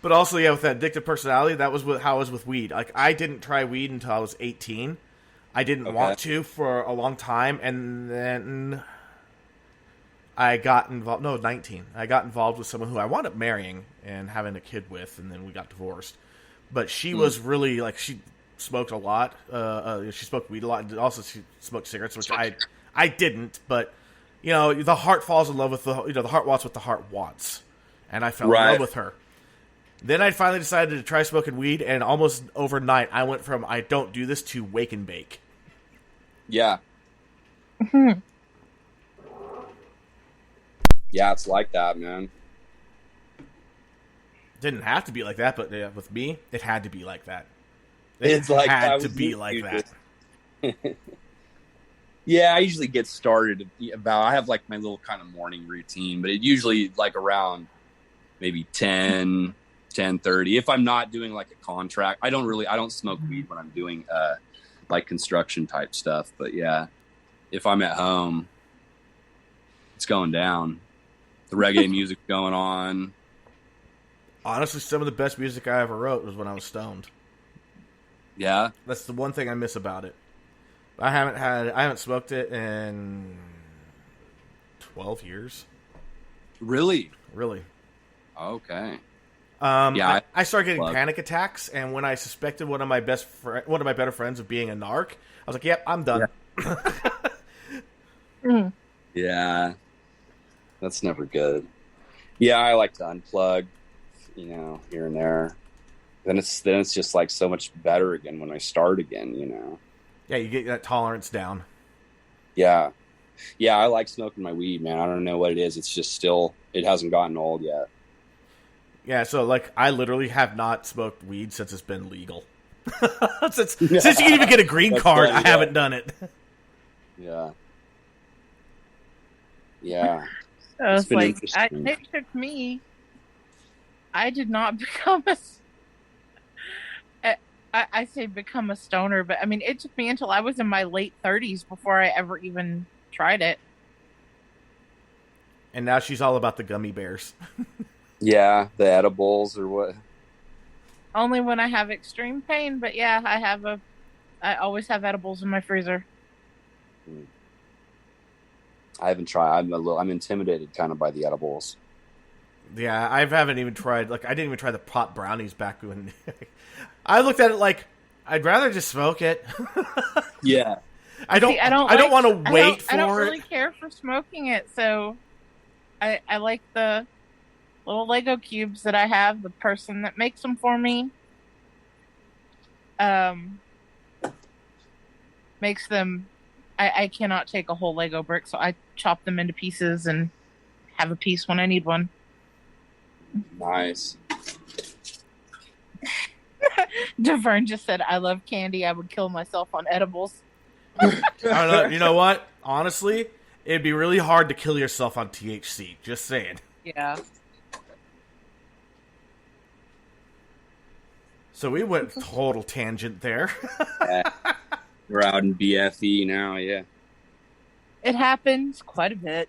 But also, with that addictive personality, that was how I was with weed. Like, I didn't try weed until I was 18. I didn't want to for a long time, and then I got involved. No, 19. I got involved with someone who I wound up marrying and having a kid with, and then we got divorced. But she was really, like, she smoked a lot. She smoked weed a lot, and also she smoked cigarettes, which I didn't. But, the heart falls in love with the heart wants what the heart wants. And I fell in love with her. Then I finally decided to try smoking weed, and almost overnight, I went from I don't do this to wake and bake. Yeah. Yeah, it's like that, man. Didn't have to be like that, but with me, it had to be like that. It's like had to be like that. Yeah, I usually get started I have like my little kind of morning routine, but it usually like around maybe 10:30. If I'm not doing like a contract, I don't smoke weed when I'm doing like construction type stuff. But yeah, if I'm at home, it's going down. The reggae music going on. Honestly, some of the best music I ever wrote was when I was stoned. Yeah, that's the one thing I miss about it. I haven't smoked it in 12 years. Really? Really. Okay. Yeah, I started getting panic attacks, and when I suspected one of my better friends of being a narc, I was like, "Yep, I'm done." Yeah. Yeah, that's never good. Yeah, I like to unplug, here and there. Then it's just like so much better again when I start again, Yeah, you get that tolerance down. Yeah. Yeah, I like smoking my weed, man. I don't know what it is. It's just it hasn't gotten old yet. Yeah, so like I literally have not smoked weed since it's been legal. since you can even get a green card, I haven't done it. Yeah. Yeah. So it's like, it took me, I did not become I say become a stoner, but I mean, it took me until I was in my late 30s before I ever even tried it. And now she's all about the gummy bears. Yeah, the edibles or what? Only when I have extreme pain, but yeah, I always have edibles in my freezer. I haven't tried. I'm intimidated kind of by the edibles. Yeah, I haven't even tried. Like, I didn't even try the pot brownies back when I looked at it like I'd rather just smoke it. Yeah, I don't want to wait for it. I don't really care for smoking it, so I like the little Lego cubes that I have. The person that makes them for me makes them. I cannot take a whole Lego brick, so I chop them into pieces and have a piece when I need one. Nice. Devern just said, "I love candy. I would kill myself on edibles." I don't know. You know what? Honestly, it'd be really hard to kill yourself on THC. Just saying. Yeah. So we went total tangent there. We're out in BFE now, yeah. It happens quite a bit.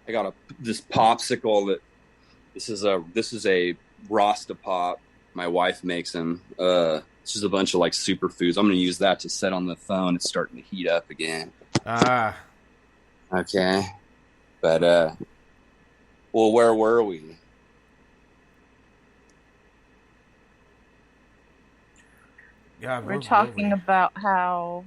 I got this popsicle that this is a Rasta Pop. My wife makes them. It's just a bunch of like superfoods. I'm gonna use that to set on the phone. It's starting to heat up again. Ah. Okay. But well, where were we? Yeah, we're talking about how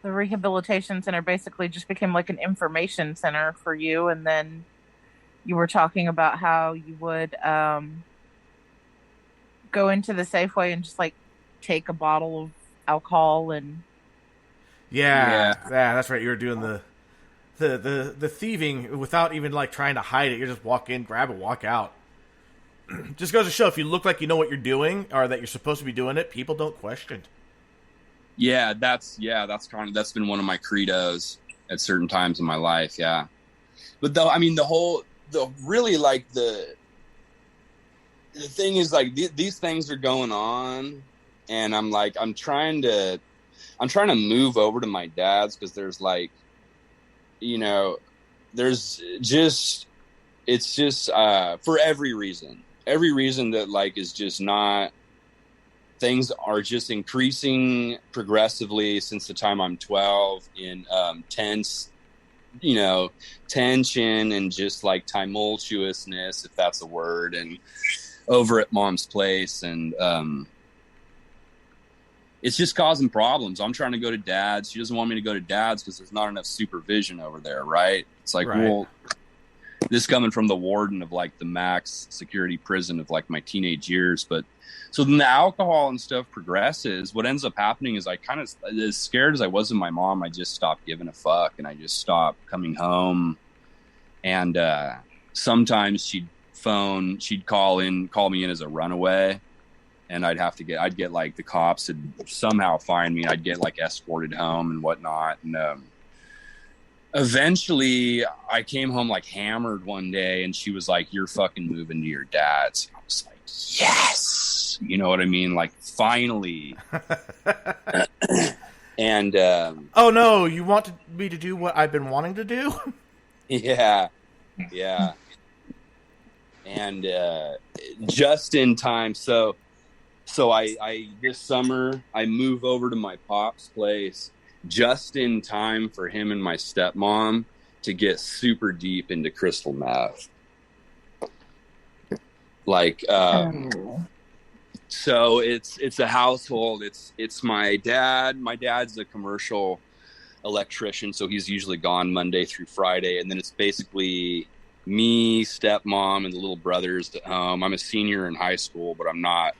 the rehabilitation center basically just became like an information center for you, and then you were talking about how you would go into the Safeway and just like take a bottle of alcohol and yeah, that's right. You were doing the thieving without even like trying to hide it. You just walk in, grab it, walk out. Just goes to show, if you look like you know what you're doing or that you're supposed to be doing it, people don't question. Yeah, that's been one of my credos at certain times in my life. Yeah, but though, I mean, the thing is like these things are going on, and I'm trying to move over to my dad's because there's like, there's just, it's just for every reason that like is just not, things are just increasing progressively since the time I'm 12 in tense, tension and just like tumultuousness, if that's a word, and over at mom's place, and it's just causing problems. I'm trying to go to dad's. She doesn't want me to go to dad's because there's not enough supervision over there, right? It's like, right. Well, this coming from the warden of like the max security prison of like my teenage years. But so then the alcohol and stuff progresses. What ends up happening is I kind of, as scared as I was of my mom, I just stopped giving a fuck, and I just stopped coming home. And sometimes she'd call me in as a runaway, and I'd get like the cops would somehow find me, and I'd get like escorted home and whatnot. And eventually I came home like hammered one day, and she was like, "You're fucking moving to your dad's." And I was like, yes, you know what I mean? Like finally. And oh no, you want me to do what I've been wanting to do? Yeah. And just in time. So I this summer I move over to my pop's place just in time for him and my stepmom to get super deep into crystal meth. Like so it's a household. It's my dad. My dad's a commercial electrician, so he's usually gone Monday through Friday, and then it's basically me, stepmom, and the little brothers at home. I'm a senior in high school, but I'm not.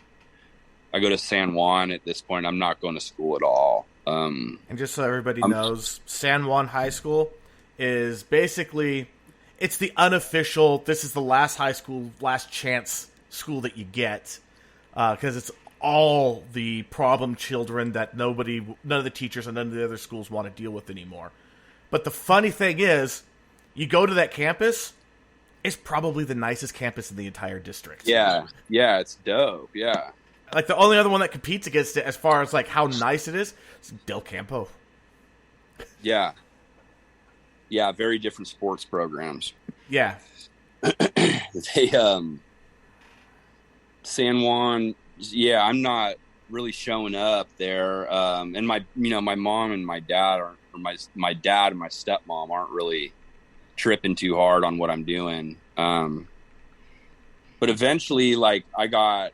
I go to San Juan at this point. I'm not going to school at all. And just so everybody knows, San Juan High School is basically, it's the unofficial, this is the last high school, last chance school that you get, because it's all the problem children that none of the teachers and none of the other schools want to deal with anymore. But the funny thing is, you go to that campus, it's probably the nicest campus in the entire district. Yeah, it's dope, yeah. Like, the only other one that competes against it as far as, like, how nice it is Del Campo. Yeah. Yeah, very different sports programs. Yeah. They, San Juan, yeah, I'm not really showing up there. And my mom and my dad my dad and my stepmom aren't really tripping too hard on what I'm doing. But eventually, like, I got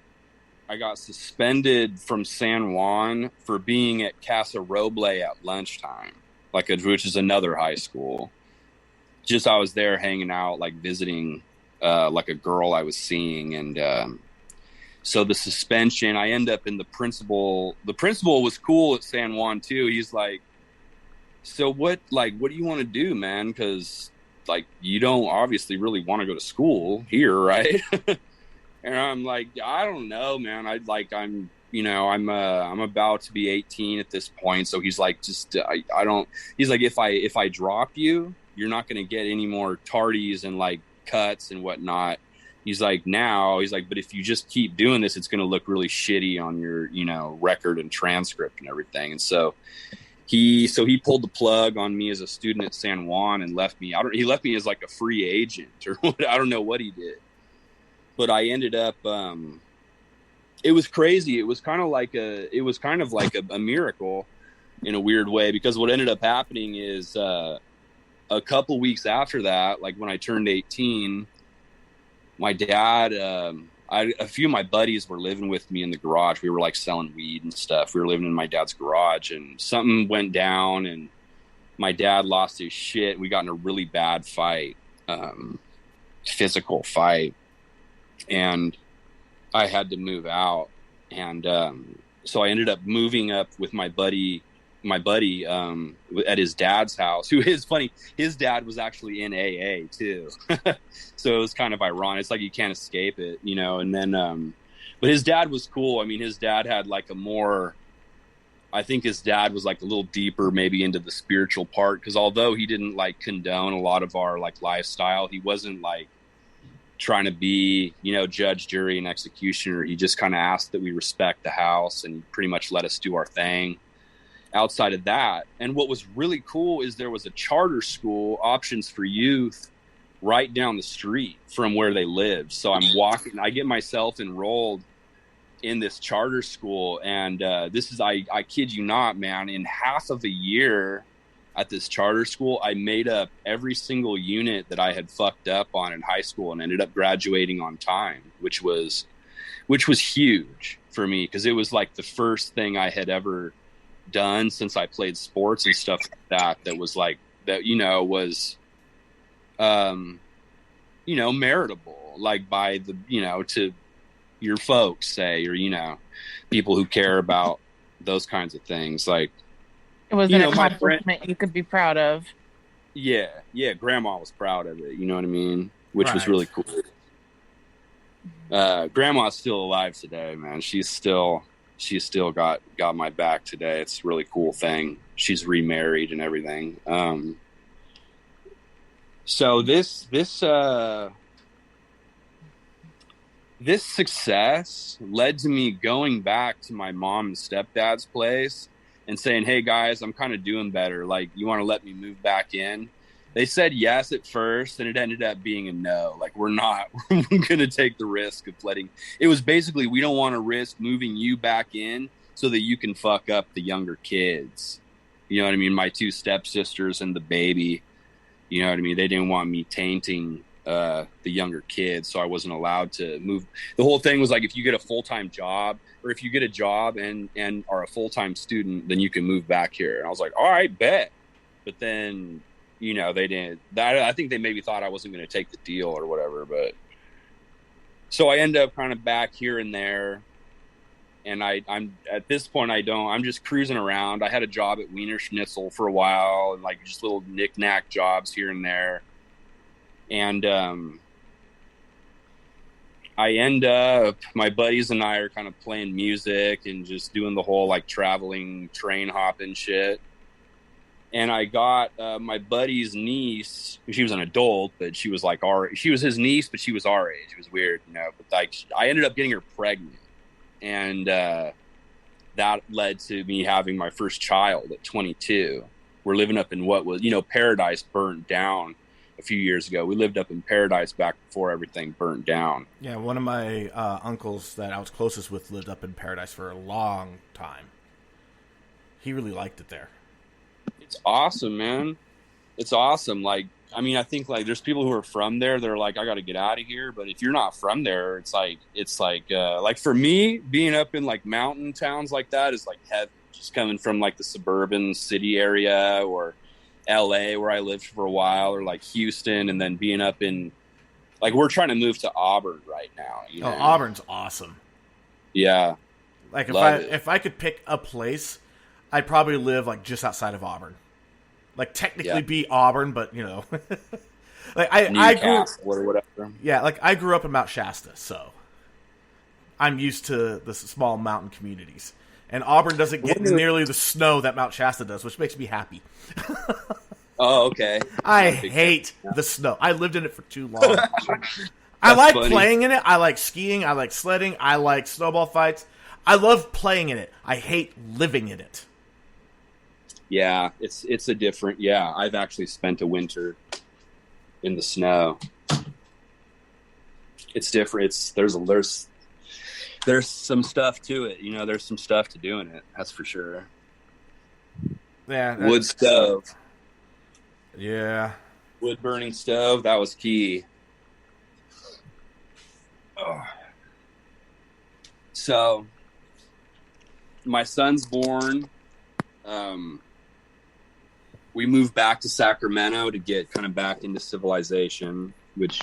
suspended from San Juan for being at Casa Roble at lunchtime, which is another high school. Just I was there hanging out, like visiting, like a girl I was seeing, and so the suspension. I end up in the principal. The principal was cool at San Juan too. He's like, "So what do you want to do, man? Because like you don't obviously really want to go to school here, right?" And I'm like, I don't know, man. I'm about to be 18 at this point. So he's like, he's like, if I drop you, you're not going to get any more tardies and like cuts and whatnot. He's like, but if you just keep doing this, it's going to look really shitty on your, record and transcript and everything. And so he pulled the plug on me as a student at San Juan and left me. He left me as like a free agent or what, I don't know what he did. But I ended up, it was crazy. It was kind of like a miracle in a weird way, because what ended up happening is a couple weeks after that, like when I turned 18, my dad, a few of my buddies were living with me in the garage. We were like selling weed and stuff. We were living in my dad's garage, and something went down and my dad lost his shit. We got in a really bad fight, physical fight. And I had to move out. And so I ended up moving up with my buddy at his dad's house, who is funny. His dad was actually in AA too. So it was kind of ironic. It's like you can't escape it, and then, but his dad was cool. I mean, his dad had like I think his dad was like a little deeper maybe into the spiritual part. Cause although he didn't like condone a lot of our like lifestyle, he wasn't like trying to be, judge, jury, and executioner. He just kind of asked that we respect the house and pretty much let us do our thing outside of that. And what was really cool is there was a charter school, Options for Youth, right down the street from where they lived. So I get myself enrolled in this charter school. And this is, I kid you not, man, in half of a year at this charter school, I made up every single unit that I had fucked up on in high school and ended up graduating on time, which was huge for me, because it was like the first thing I had ever done since I played sports and stuff like that. That was like, that, was, meritable, like by the, to your folks, say, or, people who care about those kinds of things. Like, It was an my friend, accomplishment you could be proud of. yeah, grandma was proud of it, you know what I mean? Which was Right. really cool. Grandma's still alive today, man. She's still got my back today. It's a really cool thing. She's remarried and everything. So this success led to me going back to my mom and stepdad's place and saying, "Hey guys, I'm kind of doing better. Like, you want to let me move back in?" They said yes at first, and it ended up being a no. Like, we're going to take the risk of it was basically, we don't want to risk moving you back in so that you can fuck up the younger kids. You know what I mean? My two stepsisters and the baby, you know what I mean? They didn't want me tainting the younger kids, so I wasn't allowed to move. The whole thing was like, if you get a full-time job, or if you get a job and are a full-time student, then you can move back here. And I was like, all right, bet. But then, they didn't. I think they maybe thought I wasn't going to take the deal or whatever. But so I end up kind of back here and there. And I'm at this point, I'm just cruising around. I had a job at Wiener Schnitzel for a while, and like just little knick-knack jobs here and there. And I end up, my buddies and I are kind of playing music and just doing the whole like traveling train hopping shit. And I got my buddy's niece. She was an adult, but she was like she was his niece, but she was our age. It was weird, But like, I ended up getting her pregnant, and that led to me having my first child at 22. We're living up in what was, Paradise burnt down a few years ago. We lived up in Paradise back before everything burnt down. Yeah, one of my uncles that I was closest with lived up in Paradise for a long time. He really liked it there. It's awesome, man. It's awesome. Like, I mean, I think like there's people who are from there. They're like, I got to get out of here. But if you're not from there, it's like for me, being up in like mountain towns like that is like heaven. Just coming from like the suburban city area, or LA where I lived for a while, or like Houston, and then being up in, like, we're trying to move to Auburn right now. Oh, Auburn's awesome. Yeah. Like if I could pick a place, I'd probably live like just outside of Auburn. Like technically be Auburn, but like I grew or whatever. Yeah, like I grew up in Mount Shasta, so I'm used to the small mountain communities. And Auburn doesn't get nearly the snow that Mount Shasta does, which makes me happy. Oh, okay. I hate the snow. I lived in it for too long. I like playing in it. I like skiing. I like sledding. I like snowball fights. I love playing in it. I hate living in it. Yeah, it's a different. Yeah, I've actually spent a winter in the snow. It's different. There's some stuff to it. There's some stuff to doing it. That's for sure. Yeah. Wood stove. Yeah. Wood burning stove. That was key. Oh. So, my son's born. We moved back to Sacramento to get kind of back into civilization, which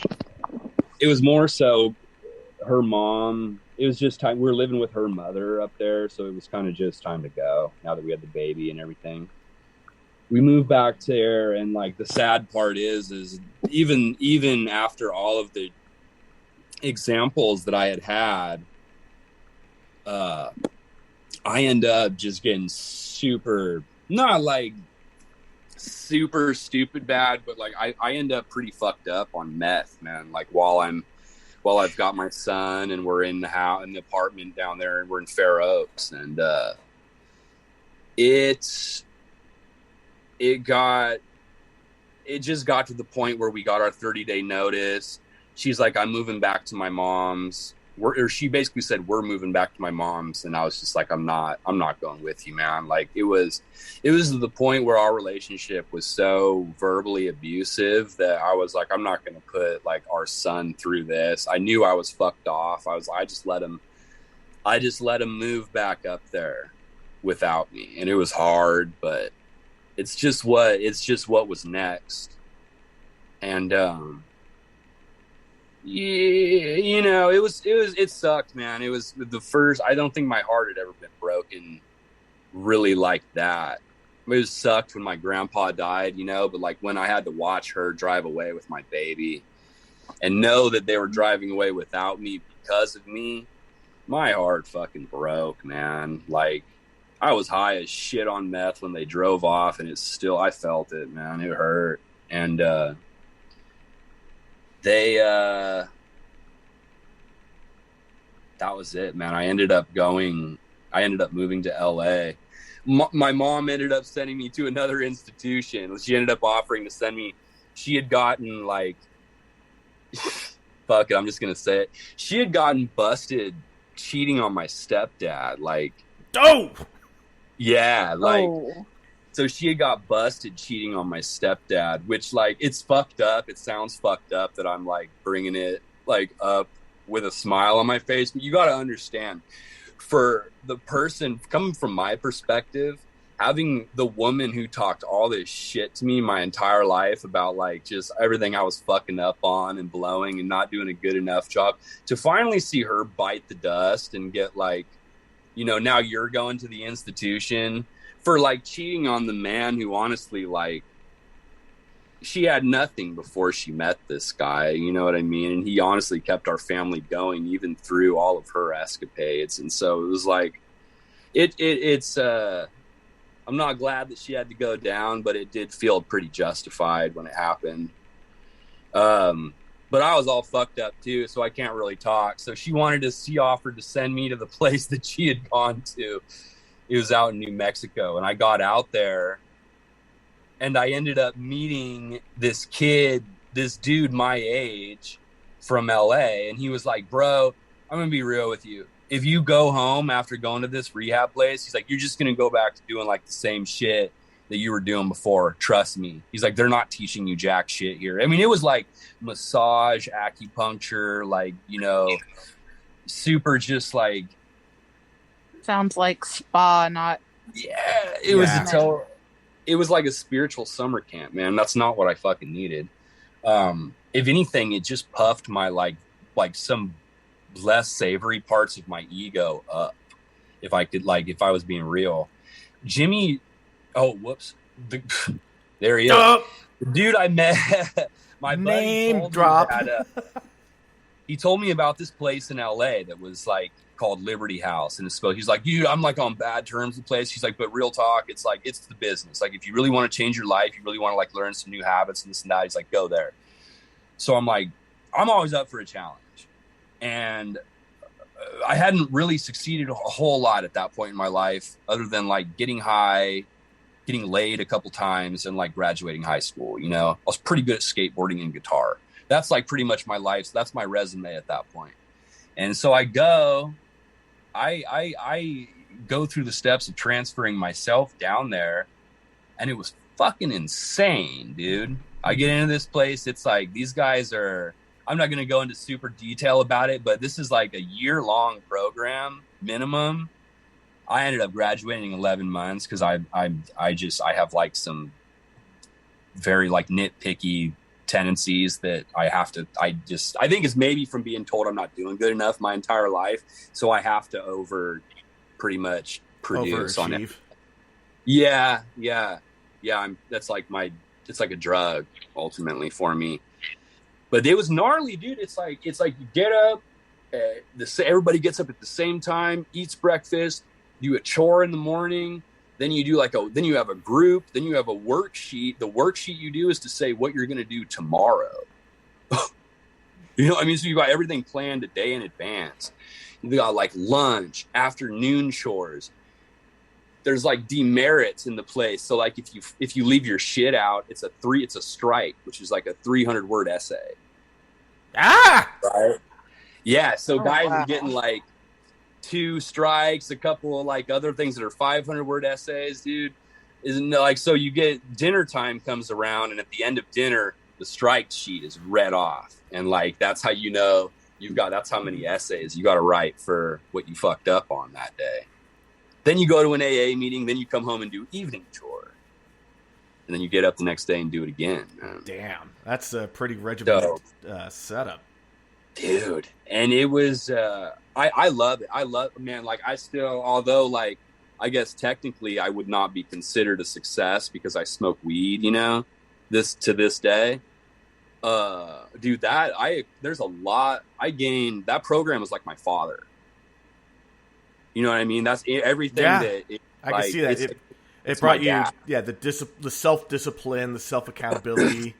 it was more so her mom. It was just time. We were living with her mother up there, so it was kind of just time to go now that we had the baby and everything. We moved back there, and like the sad part is even after all of the examples that I had, I end up just getting not like super stupid bad, but like I end up pretty fucked up on meth, man. Like while I've got my son and we're in the apartment down there, and we're in Fair Oaks, and it just got to the point where we got our 30-day notice. She's like, I'm moving back to my mom's. She basically said, we're moving back to my mom's. And I was just like, I'm not going with you, man. Like it was to the point where our relationship was so verbally abusive that I was like, I'm not going to put like our son through this. I knew I was fucked off. I just let him move back up there without me. And it was hard, but it's just what was next. And, Yeah, it sucked, man. It was the first. I don't think my heart had ever been broken really like that. It sucked when my grandpa died, but like when I had to watch her drive away with my baby and know that they were driving away without me because of me, my heart fucking broke, man. Like, I was high as shit on meth when they drove off, and I felt it, man. It hurt. And that was it, man. I ended up moving to LA. My mom ended up sending me to another institution. She ended up offering to send me. She had gotten like, fuck it, I'm just gonna say it. She had gotten busted cheating on my stepdad. Like, oh, yeah, like, so she had got busted cheating on my stepdad, which, like, it's fucked up. It sounds fucked up that I'm like bringing it like up with a smile on my face, but you got to understand, for the person coming from my perspective, having the woman who talked all this shit to me my entire life about like just everything I was fucking up on and blowing and not doing a good enough job, to finally see her bite the dust and get like, now you're going to the institution for like cheating on the man who honestly, like, she had nothing before she met this guy, you know what I mean? And he honestly kept our family going even through all of her escapades. And so it was like, it's I'm not glad that she had to go down, but it did feel pretty justified when it happened. But I was all fucked up too, so I can't really talk. So she offered to send me to the place that she had gone to. It was out in New Mexico, and I got out there and I ended up meeting this dude my age from LA. And he was like, bro, I'm going to be real with you. If you go home after going to this rehab place, he's like, you're just going to go back to doing like the same shit that you were doing before. Trust me. He's like, they're not teaching you jack shit here. I mean, it was like massage, acupuncture, like, super just like. Sounds like spa, not. Yeah, it was a total. It was like a spiritual summer camp, man. That's not what I fucking needed. If anything, it just puffed my like some less savory parts of my ego up. If I was being real, Jimmy. Oh, whoops! There he is. The dude I met. My name buddy drop. He told me about this place in LA that was like called Liberty House, and he's like, dude, I'm like on bad terms with the place. He's like, but real talk, it's like, it's the business. Like, if you really want to change your life, you really want to like learn some new habits and this and that, he's like, go there. So I'm like, I'm always up for a challenge, and I hadn't really succeeded a whole lot at that point in my life, other than like getting high, getting laid a couple times, and like graduating high school. I was pretty good at skateboarding and guitar. That's like pretty much my life. So that's my resume at that point. And so I go through the steps of transferring myself down there, and it was fucking insane, dude. I get into this place. It's like, these guys are, I'm not going to go into super detail about it, but this is like a year-long program minimum. I ended up graduating in 11 months because I have like some very like nitpicky tendencies that I think it's maybe from being told I'm not doing good enough my entire life. So I have to pretty much produce on it. Yeah. That's like it's like a drug ultimately for me. But it was gnarly, dude. It's like you get up, everybody gets up at the same time, eats breakfast, do a chore in the morning. Then you do then you have a group, then you have a worksheet. The worksheet you do is to say what you're going to do tomorrow. You know what I mean? So you got everything planned a day in advance. You got like lunch, afternoon chores. There's like demerits in the place. So like if you leave your shit out, it's a strike, which is like a 300-word essay. Right? Yeah. So guys are getting like 2 strikes, a couple of like other things that are 500-word essays, dude. Isn't like, so you get dinner time comes around, and at the end of dinner, the strike sheet is read off, and like that's how that's how many essays you got to write for what you fucked up on that day. Then you go to an AA meeting, then you come home and do evening chore, and then you get up the next day and do it again. Damn, that's a pretty regimented setup. dude. And it was, I love it. I love, man, like I still, although like, I guess technically I would not be considered a success because I smoke weed, you know, to this day. Dude, there's a lot I gained. That program was like my father. You know what I mean? That's everything that I can see that. It brought you, the self-discipline, the self-accountability.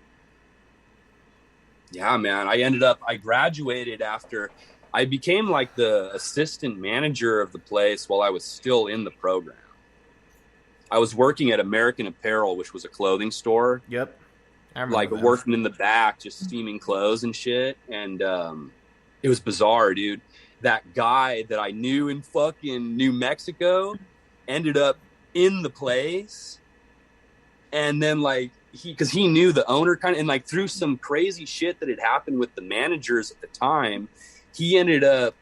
Yeah, man. I graduated after I became like the assistant manager of the place while I was still in the program. I was working at American Apparel, which was a clothing store. Yep. Like working in the back, just steaming clothes and shit. And it was bizarre, dude. That guy that I knew in fucking New Mexico ended up in the place. And then like, because he knew the owner kind of, and like through some crazy shit that had happened with the managers at the time, he ended up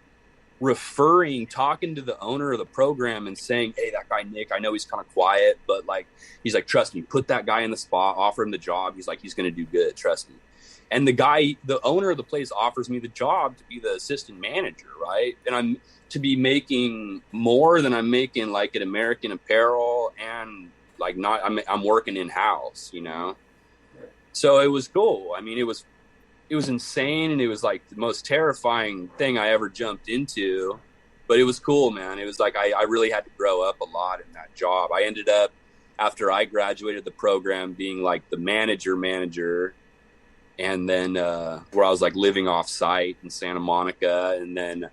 talking to the owner of the program and saying, hey, that guy Nick, I know he's kind of quiet, but like, he's like, trust me, put that guy in the spot, offer him the job. He's like, he's going to do good. Trust me. And the owner of the place offers me the job to be the assistant manager. Right. And I'm to be making more than I'm making like at American Apparel, and like I'm working in house, you know? So it was cool. I mean, it was insane, and it was like the most terrifying thing I ever jumped into, but it was cool, man. It was like I really had to grow up a lot in that job. I ended up, after I graduated the program, being like the manager, and then where I was like living off site in Santa Monica, and then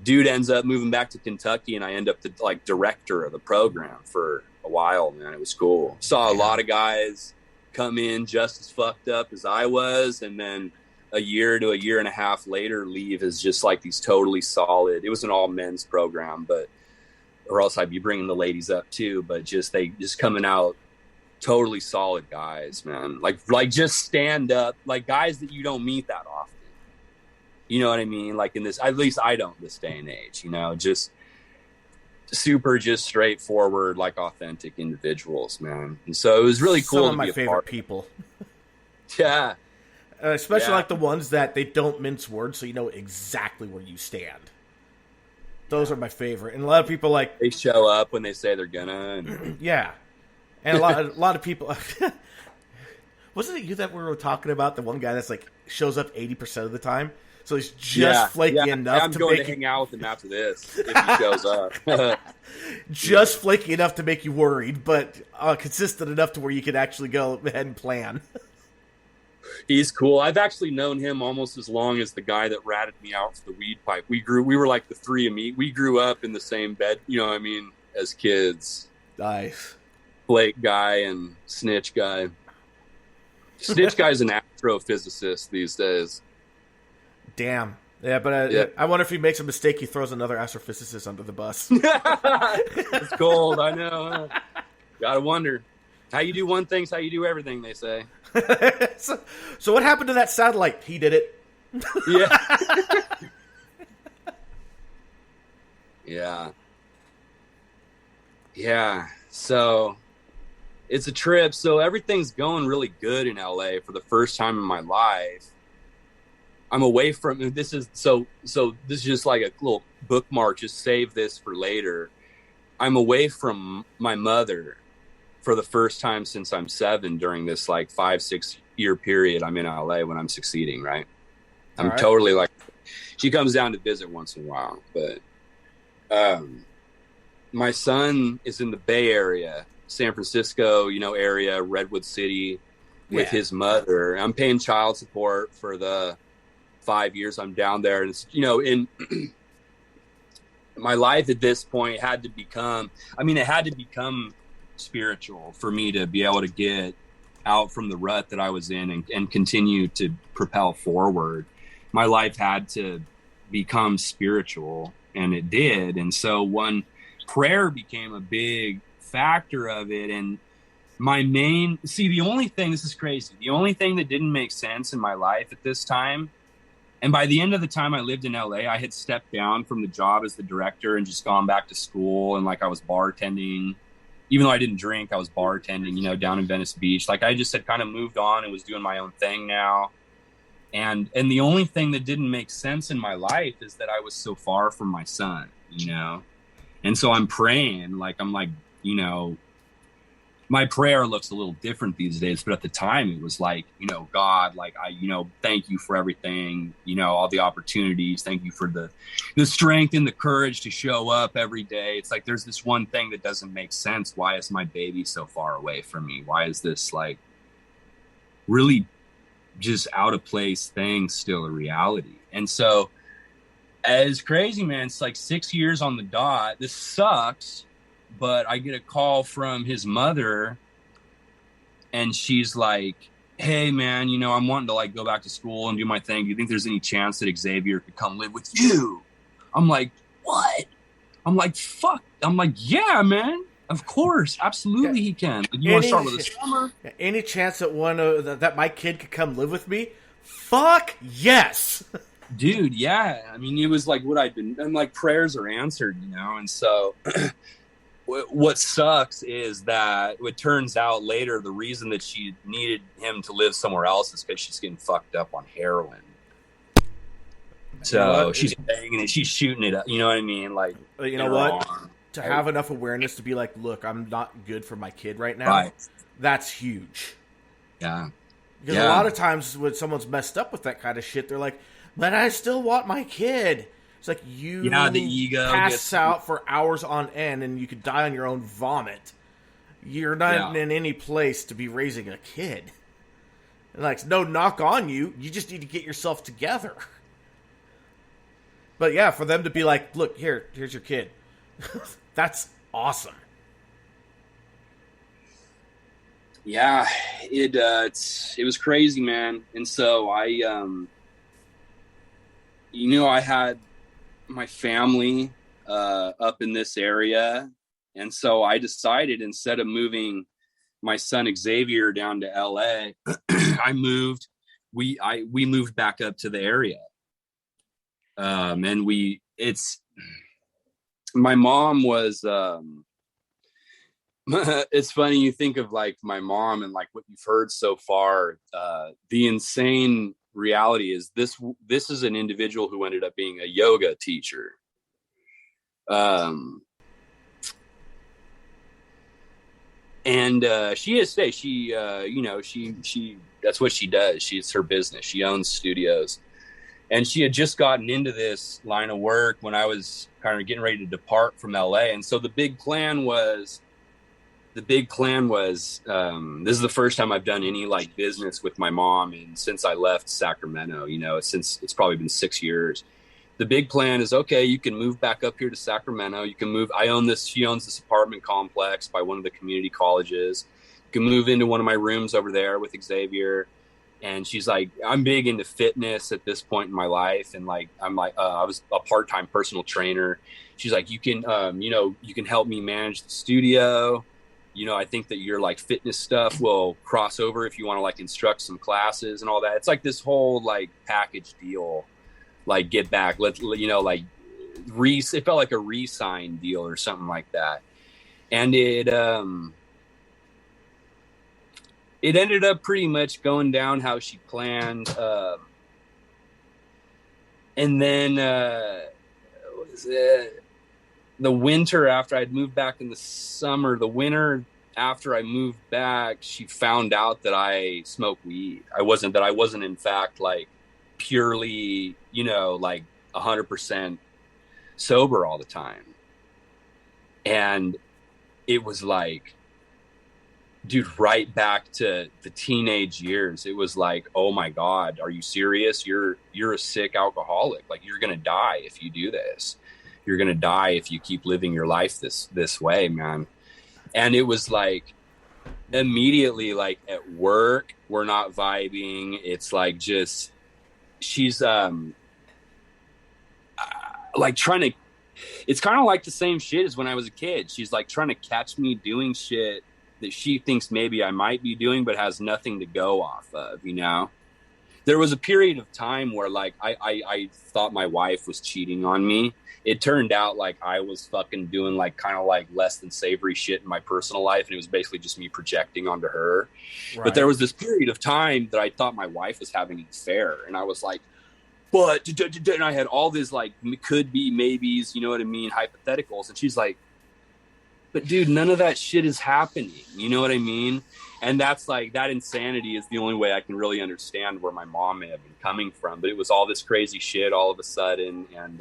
dude ends up moving back to Kentucky, and I end up the like director of the program for a while, man. It was cool. Saw a lot of guys come in just as fucked up as I was, and then a year to a year and a half later leave as just like these totally solid. It was an all men's program, but or else I'd be bringing the ladies up too, but they just coming out totally solid guys, man. Like just stand up, like guys that you don't meet that often. You know what I mean? Like in this, at least I don't this day and age, you know, just super, just straightforward, like authentic individuals, man. And so it was really cool. Some of my favorite people. Yeah. Especially like the ones that they don't mince words, so you know exactly where you stand. Those are my favorite. And a lot of people like they show up when they say they're gonna. And... yeah. And a lot of people. Wasn't it you that we were talking about? The one guy that's like shows up 80% of the time, so he's just flaky enough I'm to going make to hang out with him after this if he shows up. Just flaky enough to make you worried, but consistent enough to where you can actually go ahead and plan. He's cool. I've actually known him almost as long as the guy that ratted me out for the weed pipe. We were like the three of me. We grew up in the same bed, you know what I mean, as kids. Nice. Flake guy and snitch guy. Snitch guy's an astrophysicist these days. Damn. Yeah, but I wonder if he makes a mistake, he throws another astrophysicist under the bus. It's cold, I know. Gotta wonder. How you do one thing's how you do everything, they say. So what happened to that satellite? He did it. Yeah. Yeah. Yeah. So it's a trip. So everything's going really good in LA for the first time in my life. I'm away from this is so this is just like a little bookmark. Just save this for later. I'm away from my mother for the first time since I'm 7 during this like 5-6 year period. I'm in LA when I'm succeeding, right? I'm right. Totally like, she comes down to visit once in a while, but my son is in the Bay Area, San Francisco, area, Redwood City with his mother. I'm paying child support for the 5 years I'm down there. And it's, in my life at this point it had to become spiritual for me to be able to get out from the rut that I was in and continue to propel forward. My life had to become spiritual, and it did. And so prayer became a big factor of it. And the only thing, this is crazy, the only thing that didn't make sense in my life at this time, and by the end of the time I lived in LA, I had stepped down from the job as the director and just gone back to school. And like I was bartending. Even though I didn't drink, I was bartending, down in Venice Beach. Like I just had kind of moved on and was doing my own thing now. And the only thing that didn't make sense in my life is that I was so far from my son, you know? And so I'm praying, like, I'm like, you know, my prayer looks a little different these days, but at the time it was like, you know, God, like, I, you know, thank you for everything, you know, all the opportunities. Thank you for the strength and the courage to show up every day. It's like, there's this one thing that doesn't make sense. Why is my baby so far away from me? Why is this like really just out of place thing still a reality? And so as crazy, man, it's like 6 years on the dot. This sucks. But I get a call from his mother and she's like, hey man, you know, I'm wanting to like go back to school and do my thing. Do you think there's any chance that Xavier could come live with you? I'm like, what? I'm like, fuck. I'm like, yeah, man. Of course. Absolutely he can. Like, you want to start with a summer? Any chance that that my kid could come live with me? Fuck yes. Dude, yeah. I mean, it was like what I'd been, and like prayers are answered, you know? And so what sucks is that it turns out later the reason that she needed him to live somewhere else is because she's getting fucked up on heroin. So she's banging it, she's shooting it up. You know what I mean? Like, you know what? To have enough awareness to be like, look, I'm not good for my kid right now. Right. That's huge. Yeah. Because a lot of times when someone's messed up with that kind of shit, they're like, but I still want my kid. It's like the ego pass out for hours on end and you could die on your own vomit. You're not in any place to be raising a kid. And like, no knock on you. You just need to get yourself together. But yeah, for them to be like, look, here's your kid. That's awesome. Yeah, it was crazy, man. And so I had my family up in this area, and so I decided instead of moving my son Xavier down to LA, we moved back up to the area. And my mom was it's funny, you think of like my mom and like what you've heard so far, the insane reality is this is an individual who ended up being a yoga teacher. And she is she that's what she does. It's her business. She owns studios. And she had just gotten into this line of work when I was kind of getting ready to depart from LA. And so the big plan was this is the first time I've done any like business with my mom. And since I left Sacramento, you know, since it's probably been 6 years, the big plan is, okay, you can move back up here to Sacramento. You can move. She owns this apartment complex by one of the community colleges. You can move into one of my rooms over there with Xavier. And she's like, I'm big into fitness at this point in my life. And like, I was a part-time personal trainer. She's like, you can help me manage the studio. You know, I think that your like fitness stuff will cross over if you want to like instruct some classes and all that. It's like this whole like package deal, like get back, it felt like a re-sign deal or something like that. And it ended up pretty much going down how she planned. And then the winter after I'd moved back in the summer, the winter after I moved back, she found out that I smoke weed. I wasn't in fact like purely, you know, like 100% sober all the time. And it was like, dude, right back to the teenage years. It was like, oh my God, are you serious? You're a sick alcoholic. Like, you're going to die if you do this. You're going to die if you keep living your life this way, man. And it was like immediately, like at work, we're not vibing. It's like, just, she's like trying to, it's kind of like the same shit as when I was a kid. She's like trying to catch me doing shit that she thinks maybe I might be doing, but has nothing to go off of, you know? there was a period of time where like I thought my wife was cheating on me. It turned out like I was fucking doing like kind of like less than savory shit in my personal life, and it was basically just me projecting onto her. Right. But there was this period of time that I thought my wife was having an affair, and I was like, but, and I had all these like could be maybes, you know what I mean, hypotheticals, and she's like, but dude, none of that shit is happening, you know what I mean? And that's like, that insanity is the only way I can really understand where my mom may have been coming from. But it was all this crazy shit all of a sudden. And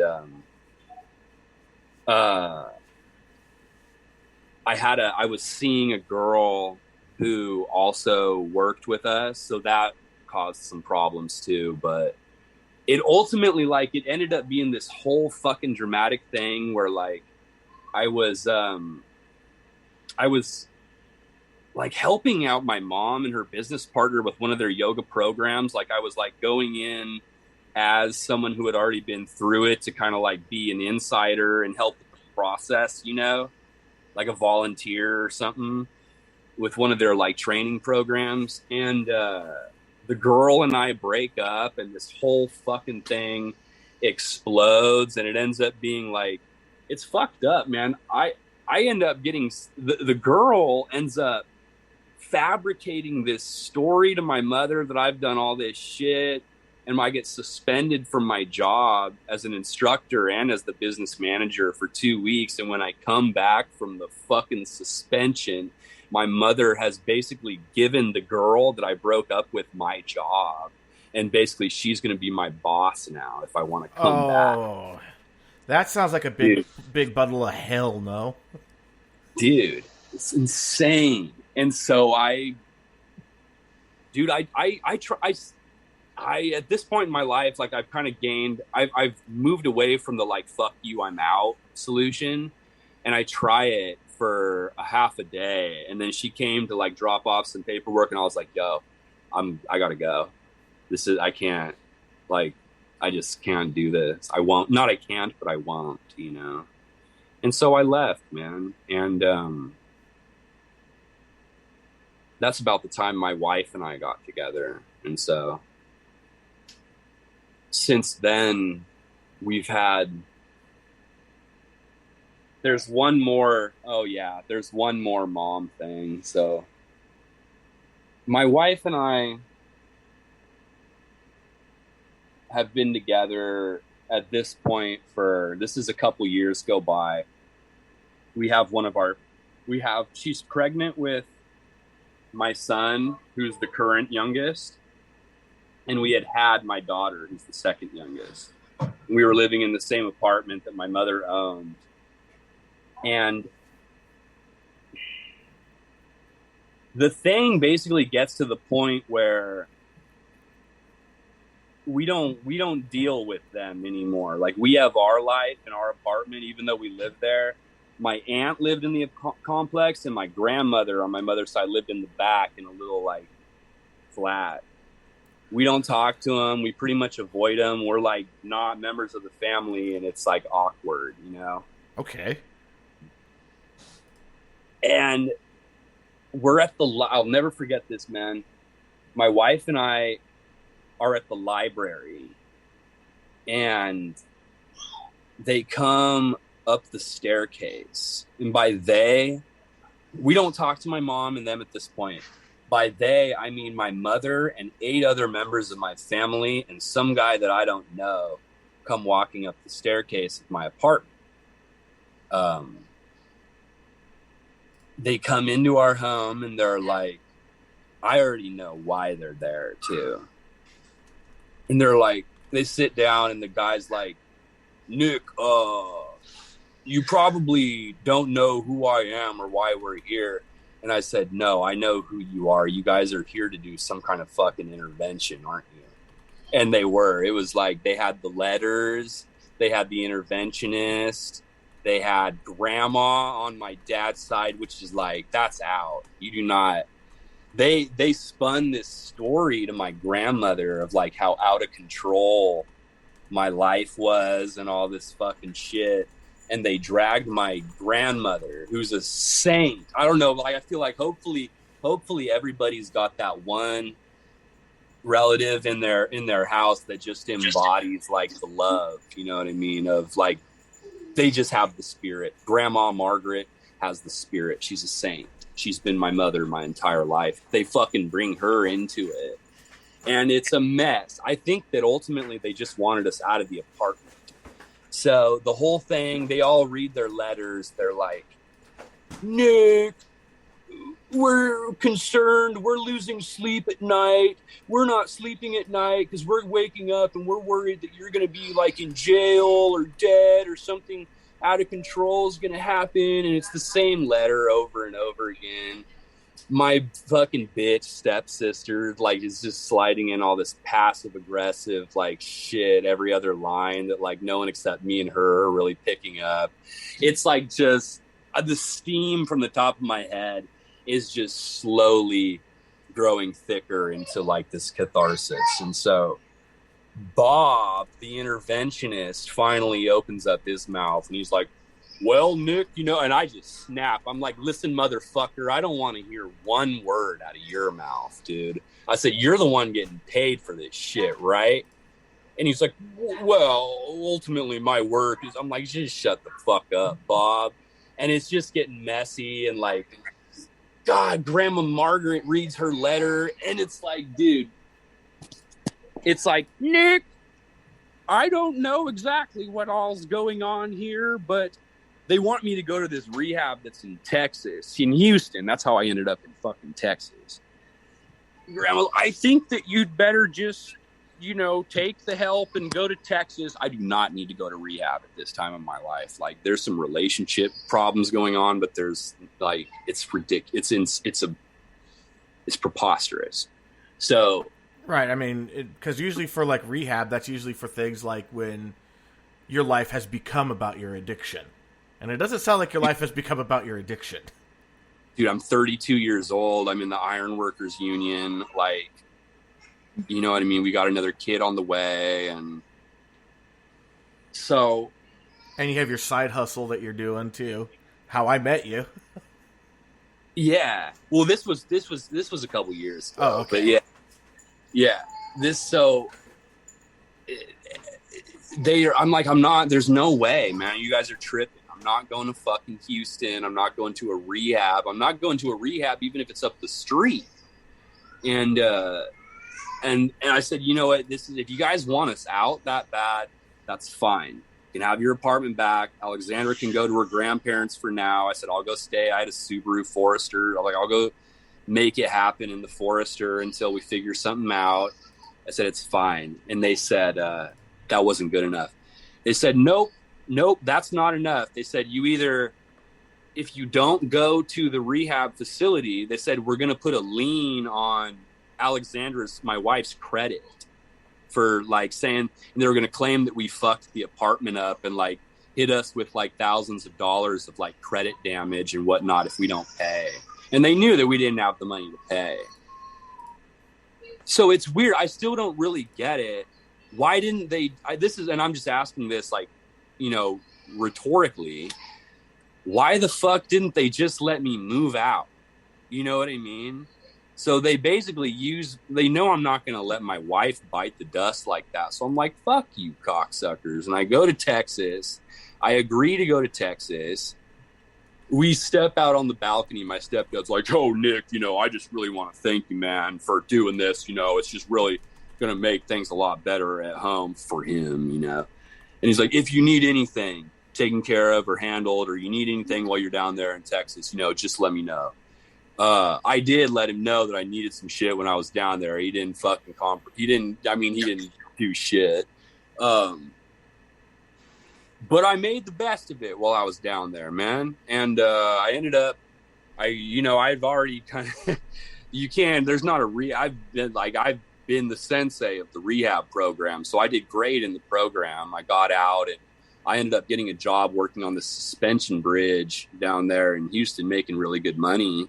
I was seeing a girl who also worked with us. So that caused some problems too. But it ultimately, like, it ended up being this whole fucking dramatic thing where like I was like helping out my mom and her business partner with one of their yoga programs. Like I was like going in as someone who had already been through it to kind of like be an insider and help with the process, you know, like a volunteer or something with one of their like training programs. And the girl and I break up, and this whole fucking thing explodes, and it ends up being like, it's fucked up, man. I end up getting, the girl ends up fabricating this story to my mother that I've done all this shit, and I get suspended from my job as an instructor and as the business manager for 2 weeks. And when I come back from the fucking suspension, my mother has basically given the girl that I broke up with my job, and basically she's going to be my boss now if I want to come back. That sounds like a big bundle of hell, no? Dude, it's insane. And so I at this point in my life, like I've kind of gained, I've moved away from the like, fuck you, I'm out solution. And I try it for a half a day. And then she came to like drop off some paperwork, and I was like, yo, I gotta go. I can't, like, I just can't do this. I won't, not I can't, but I won't, you know? And so I left, man. And, that's about the time my wife and I got together. And so since then there's one more mom thing. So my wife and I have been together at this point this is a couple years go by. She's pregnant with my son, who's the current youngest, and we had my daughter, who's the second youngest. We were living in the same apartment that my mother owned. And the thing basically gets to the point where we don't deal with them anymore. Like, we have our life in our apartment, even though we live there. My aunt lived in the complex, and my grandmother on my mother's side lived in the back in a little like flat. We don't talk to them. We pretty much avoid them. We're like not members of the family, and it's like awkward, you know? Okay. And we're at I'll never forget this, man. My wife and I are at the library, and they come up the staircase. And by we don't talk to my mom and them at this point. By I mean my mother and 8 other members of my family and some guy that I don't know come walking up the staircase of my apartment. They come into our home, and they're like, I already know why they're there too. And they're like, they sit down, and the guy's like, Nick, you probably don't know who I am or why we're here. And I said, no, I know who you are. You guys are here to do some kind of fucking intervention, aren't you? And they were. It was like they had the letters, they had the interventionist, they had grandma on my dad's side, which is like, that's out. You do not. They spun this story to my grandmother of like how out of control my life was and all this fucking shit. And they dragged my grandmother, who's a saint. I don't know. Like, I feel like hopefully everybody's got that one relative in their house that just embodies like the love, you know what I mean? Of like, they just have the spirit. Grandma Margaret has the spirit. She's a saint. She's been my mother my entire life. They fucking bring her into it. And it's a mess. I think that ultimately they just wanted us out of the apartment. So the whole thing, they all read their letters. They're like, Nick, we're concerned. We're losing sleep at night. We're not sleeping at night because we're waking up and we're worried that you're going to be like in jail or dead or something out of control is going to happen. And it's the same letter over and over again. My fucking bitch stepsister like is just sliding in all this passive aggressive like shit every other line that like no one except me and her are really picking up. It's like just the steam from the top of my head is just slowly growing thicker into like this catharsis. And so Bob, the interventionist, finally opens up his mouth and he's like, well, Nick, you know, and I just snap. I'm like, listen, motherfucker, I don't want to hear one word out of your mouth, dude. I said, you're the one getting paid for this shit, right? And he's like, well, ultimately my work is, I'm like, just shut the fuck up, Bob. And it's just getting messy and like, God, Grandma Margaret reads her letter and it's like, dude, it's like, Nick, I don't know exactly what all's going on here, but they want me to go to this rehab that's in Texas, in Houston. That's how I ended up in fucking Texas. Grandma, I think that you'd better just, you know, take the help and go to Texas. I do not need to go to rehab at this time of my life. Like, there's some relationship problems going on, but there's like, it's ridiculous. It's preposterous. So, right. I mean, because usually for like rehab, that's usually for things like when your life has become about your addiction. And it doesn't sound like your life has become about your addiction. Dude, I'm 32 years old. I'm in the Iron Workers Union. Like, you know what I mean? We got another kid on the way. And so. And you have your side hustle that you're doing too. How I Met You. Yeah. Well, this was a couple years ago. Oh, okay. But yeah. I'm not, there's no way, man. You guys are tripping. I'm not going to fucking Houston. I'm not going to a rehab. I'm not going to a rehab even if it's up the street. And I said, you know what, this is, if you guys want us out that bad, that's fine. You can have your apartment back. Alexandra can go to her grandparents for now. I said, I'll go stay. I had a Subaru Forester. I'll go make it happen in the Forester until we figure something out. I said, it's fine. And they said, that wasn't good enough. They said, nope, that's not enough. They said, if you don't go to the rehab facility, they said, we're going to put a lien on Alexandra's, my wife's, credit for like saying, and they were going to claim that we fucked the apartment up and like hit us with like thousands of dollars of like credit damage and whatnot if we don't pay. And they knew that we didn't have the money to pay. So it's weird. I still don't really get it. Why didn't they, and I'm just asking this like, you know, rhetorically, why the fuck didn't they just let me move out? You know what I mean? So they basically they know I'm not going to let my wife bite the dust like that. So I'm like, fuck you, cocksuckers. And I go to Texas. I agree to go to Texas. We step out on the balcony. My stepdad's like, oh, Nick, you know, I just really want to thank you, man, for doing this. You know, it's just really going to make things a lot better at home for him, you know. And he's like, if you need anything taken care of or handled, or you need anything while you're down there in Texas, you know, just let me know. I did let him know that I needed some shit when I was down there. He didn't fucking he didn't do shit. But I made the best of it while I was down there, man. And I ended up, I've already kind of, there's not I've been the sensei of the rehab program. So I did great in the program. I got out and I ended up getting a job working on the suspension bridge down there in Houston, making really good money.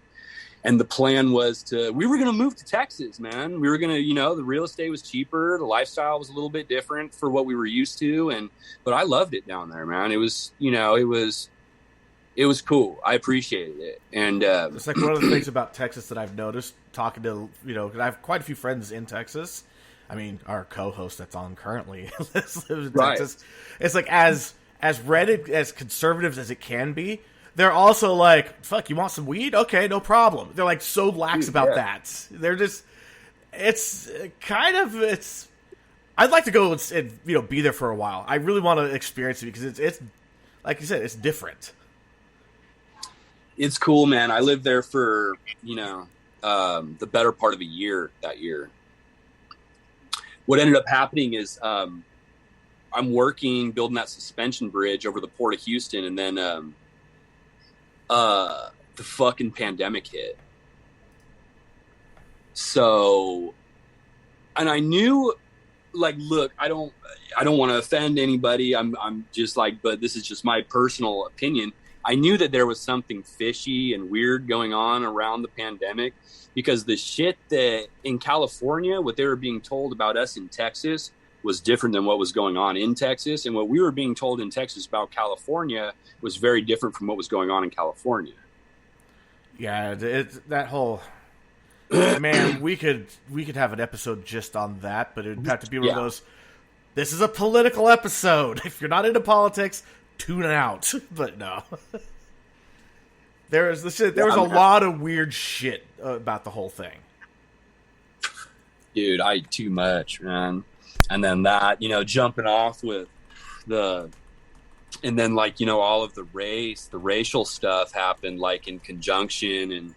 And the plan was we were going to move to Texas, man. We were going to, the real estate was cheaper. The lifestyle was a little bit different for what we were used to. But I loved it down there, man. It was it was cool. I appreciated it. And it's like one of the things about Texas that I've noticed talking to, 'cause I have quite a few friends in Texas. I mean, our co-host that's on currently lives in Texas. It's like as red, as conservative as it can be, they're also like, fuck, you want some weed? Okay, no problem. They're like so lax about that. They're just, it's I'd like to go and be there for a while. I really want to experience it because it's like you said, it's different. It's cool, man. I lived there for, the better part of a year that year. What ended up happening is I'm working, building that suspension bridge over the Port of Houston, and then the fucking pandemic hit. So, and I knew, like, look, I don't want to offend anybody. I'm just like, but this is just my personal opinion. I knew that there was something fishy and weird going on around the pandemic, because the shit that in California, what they were being told about us in Texas was different than what was going on in Texas. And what we were being told in Texas about California was very different from what was going on in California. Yeah, that whole, man, we could have an episode just on that, but it would have to be one of those, this is a political episode. If you're not into politics, tune out. But no. There was a lot of weird shit about the whole thing. Dude, too much, man. And then that, jumping off with and then like, all of the racial stuff happened like in conjunction and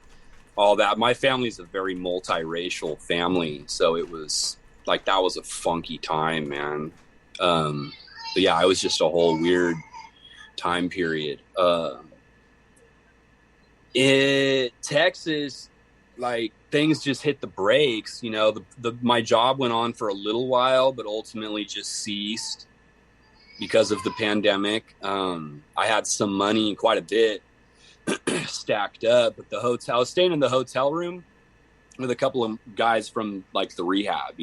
all that. My family's a very multiracial family. So it was like, that was a funky time, man. But yeah, it was just a whole weird time period. In Texas, like, things just hit the brakes. My job went on for a little while, but ultimately just ceased because of the pandemic. I had some money, quite a bit, stacked up, but I was staying in the hotel room with a couple of guys from like the rehab,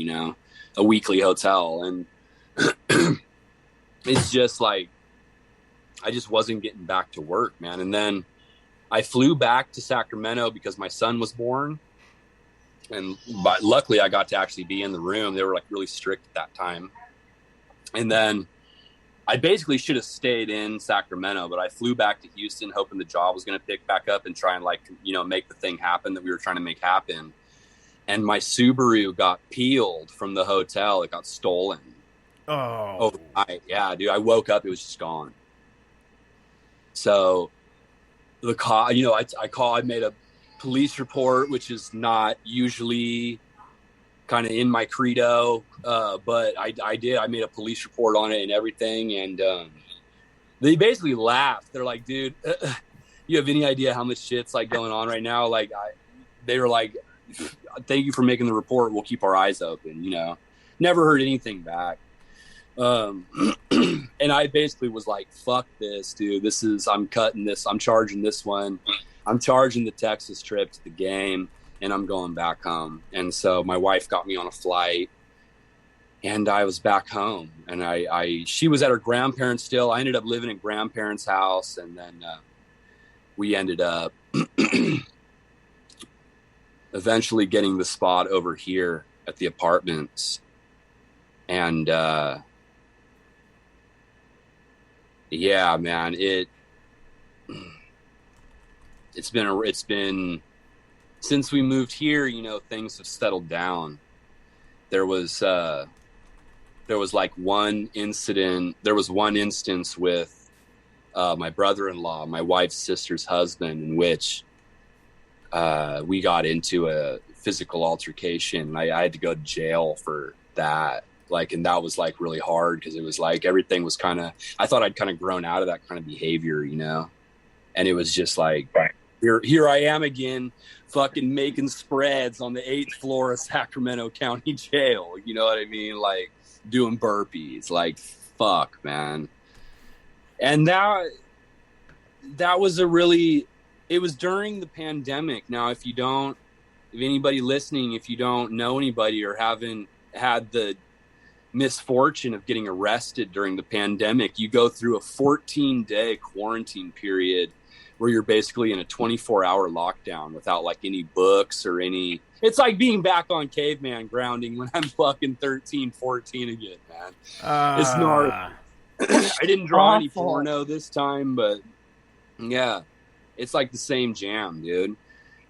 a weekly hotel. And it's just like, I just wasn't getting back to work, man. And then I flew back to Sacramento because my son was born. But luckily I got to actually be in the room. They were like really strict at that time. And then I basically should have stayed in Sacramento, but I flew back to Houston hoping the job was going to pick back up and try and make the thing happen that we were trying to make happen. And my Subaru got peeled from the hotel. It got stolen. Oh. Overnight. Yeah, dude. I woke up, it was just gone. So the car, I made a police report, which is not usually kind of in my credo. But I did. I made a police report on it and everything. And they basically laughed. They're like, dude, you have any idea how much shit's like going on right now? Like, they were like, thank you for making the report. We'll keep our eyes open, Never heard anything back. And I basically was like, fuck this, dude. I'm cutting this. I'm charging this one. I'm charging the Texas trip to the game, and I'm going back home. And so my wife got me on a flight, and I was back home. And she was at her grandparents' still. I ended up living at grandparents' house, and then we ended up eventually getting the spot over here at the apartments. And yeah, man, it's been since we moved here, things have settled down. There was like one incident. There was one instance with my brother-in-law, my wife's sister's husband, in which we got into a physical altercation. I had to go to jail for that. And that was like really hard because it was like everything was I thought I'd kind of grown out of that kind of behavior, and it was just like, here I am again, fucking making spreads on the 8th floor of Sacramento County Jail. You know what I mean? Like doing burpees, like, fuck, man. And that was it was during the pandemic. Now, if anybody listening, if you don't know anybody or haven't had the misfortune of getting arrested during the pandemic, you go through a 14-day quarantine period where you're basically in a 24-hour lockdown without like any books or any. It's like being back on caveman grounding when I'm fucking 13, 14 again, man. It's not. I didn't draw any porno this time, but yeah, it's like the same jam, dude.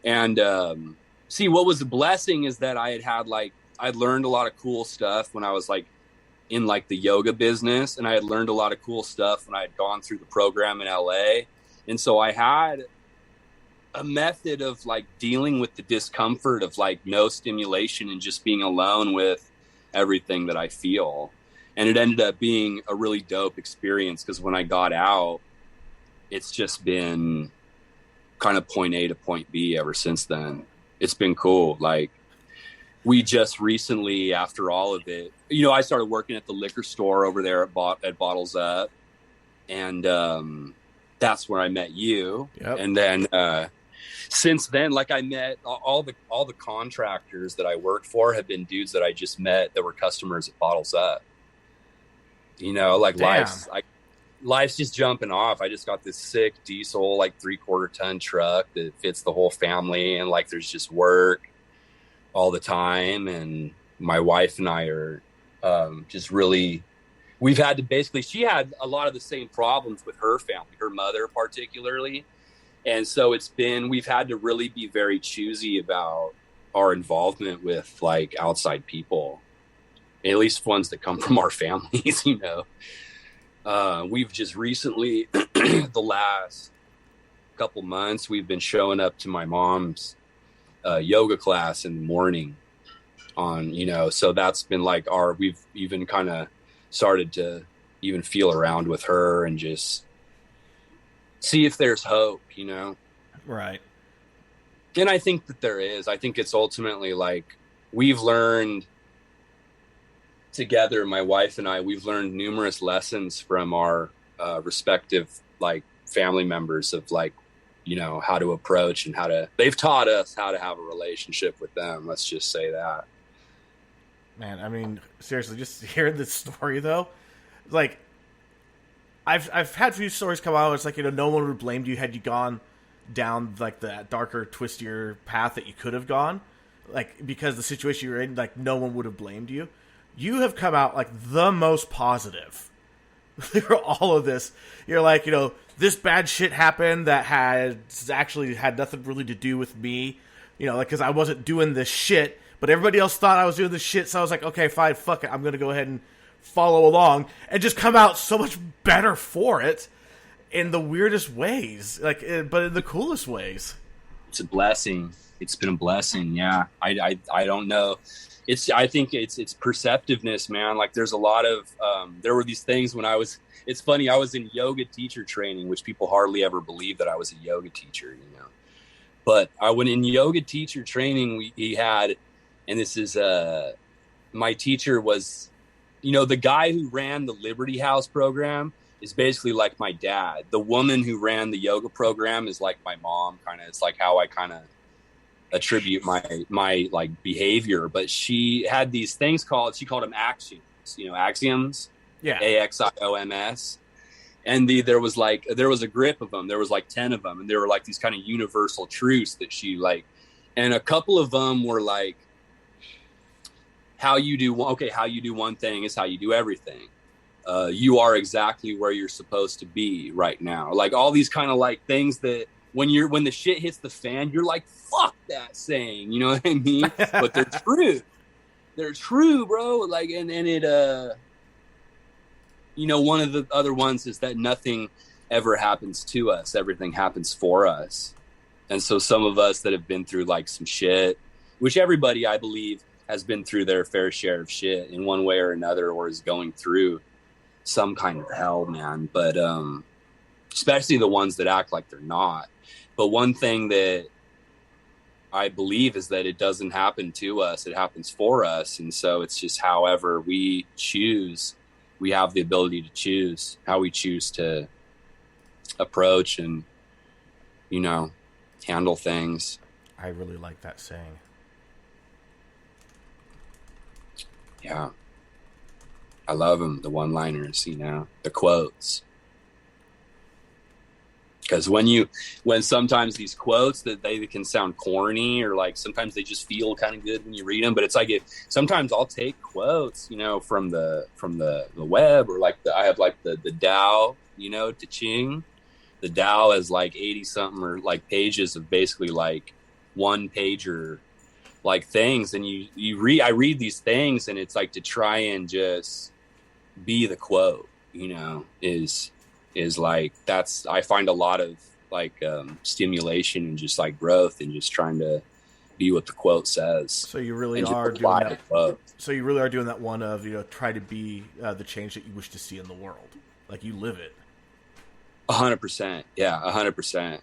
And see, what was a blessing is that I'd learned a lot of cool stuff when I was like in like the yoga business, and I had learned a lot of cool stuff when I had gone through the program in LA. And so I had a method of like dealing with the discomfort of like no stimulation and just being alone with everything that I feel. And it ended up being a really dope experience because when I got out, it's just been kind of point A to point B ever since then. It's been cool. Like, we just recently, after all of it, you know, I started working at the liquor store over there at Bottles Up. And that's where I met you. Yep. And then since then, like, I met all the contractors that I worked for have been dudes that I just met that were customers at Bottles Up. You know, like life's just jumping off. I just got this sick diesel, like 3/4 ton truck that fits the whole family. And like, there's just work all the time. And my wife and I are just really, we've had to basically, she had a lot of the same problems with her family, her mother particularly. And so we've had to really be very choosy about our involvement with like outside people, at least ones that come from our families, you know. We've just recently, the last couple months, we've been showing up to my mom's yoga class in the morning on, you know, so that's been like we've even kind of started to even feel around with her and just see if there's hope, you know? Right. And I think that there is. I think it's ultimately like we've learned together, my wife and I, we've learned numerous lessons from our respective like family members of like, you know, how to approach and they've taught us how to have a relationship with them. Let's just say that. Man, I mean, seriously, just hearing this story though, like I've had a few stories come out where it's like, you know, no one would have blamed you had you gone down like that darker, twistier path that you could have gone, like because the situation you were in, like no one would have blamed you. You have come out like the most positive through all of this. You're like, you know, this bad shit happened that actually had nothing really to do with me, you know, like, because I wasn't doing this shit, but everybody else thought I was doing this shit, so I was like, okay, fine, fuck it, I'm going to go ahead and follow along, and just come out so much better for it in the weirdest ways, like, but in the coolest ways. It's a blessing. It's been a blessing, yeah. I don't know. I think it's perceptiveness, man. Like there's a lot of, there were these things when it's funny, I was in yoga teacher training, which people hardly ever believe that I was a yoga teacher, you know. But I went in yoga teacher training, he had, and this is, my teacher was, you know, the guy who ran the Liberty House program is basically like my dad. The woman who ran the yoga program is like my mom, kind of. It's like how I kind of attribute my like behavior. But she had these things she called them axioms, you know, axioms. Yeah. AXIOMS. And there was a grip of them. There was like 10 of them. And there were like these kind of universal truths that she like, and a couple of them were like, how you do one thing is how you do everything. You are exactly where you're supposed to be right now. Like all these kind of like things that when the shit hits the fan, you're like, fuck that saying, you know what I mean? But they're true. They're true, bro. Like, and it, you know, one of the other ones is that nothing ever happens to us. Everything happens for us. And so some of us that have been through like some shit, which everybody, I believe, has been through their fair share of shit in one way or another, or is going through some kind of hell, man. But especially the ones that act like they're not. But one thing that I believe is that it doesn't happen to us, it happens for us. And so it's just however we choose, we have the ability to choose how we choose to approach and, you know, handle things. I really like that saying. Yeah. I love them, the one-liners, you know, the quotes. Because when sometimes these quotes that they can sound corny, or like sometimes they just feel kind of good when you read them, but it's like sometimes I'll take quotes, from the web, or like I have like the Tao, Te Ching. The Tao is like 80 something or like pages of basically like one pager like things, and I read these things, and it's like to try and just be the quote, is like, that's, I find a lot of like stimulation and just like growth and just trying to be what the quote says. So you really are doing that. So you really are doing that one of, try to be the change that you wish to see in the world. Like you live it. 100%. Yeah. 100%.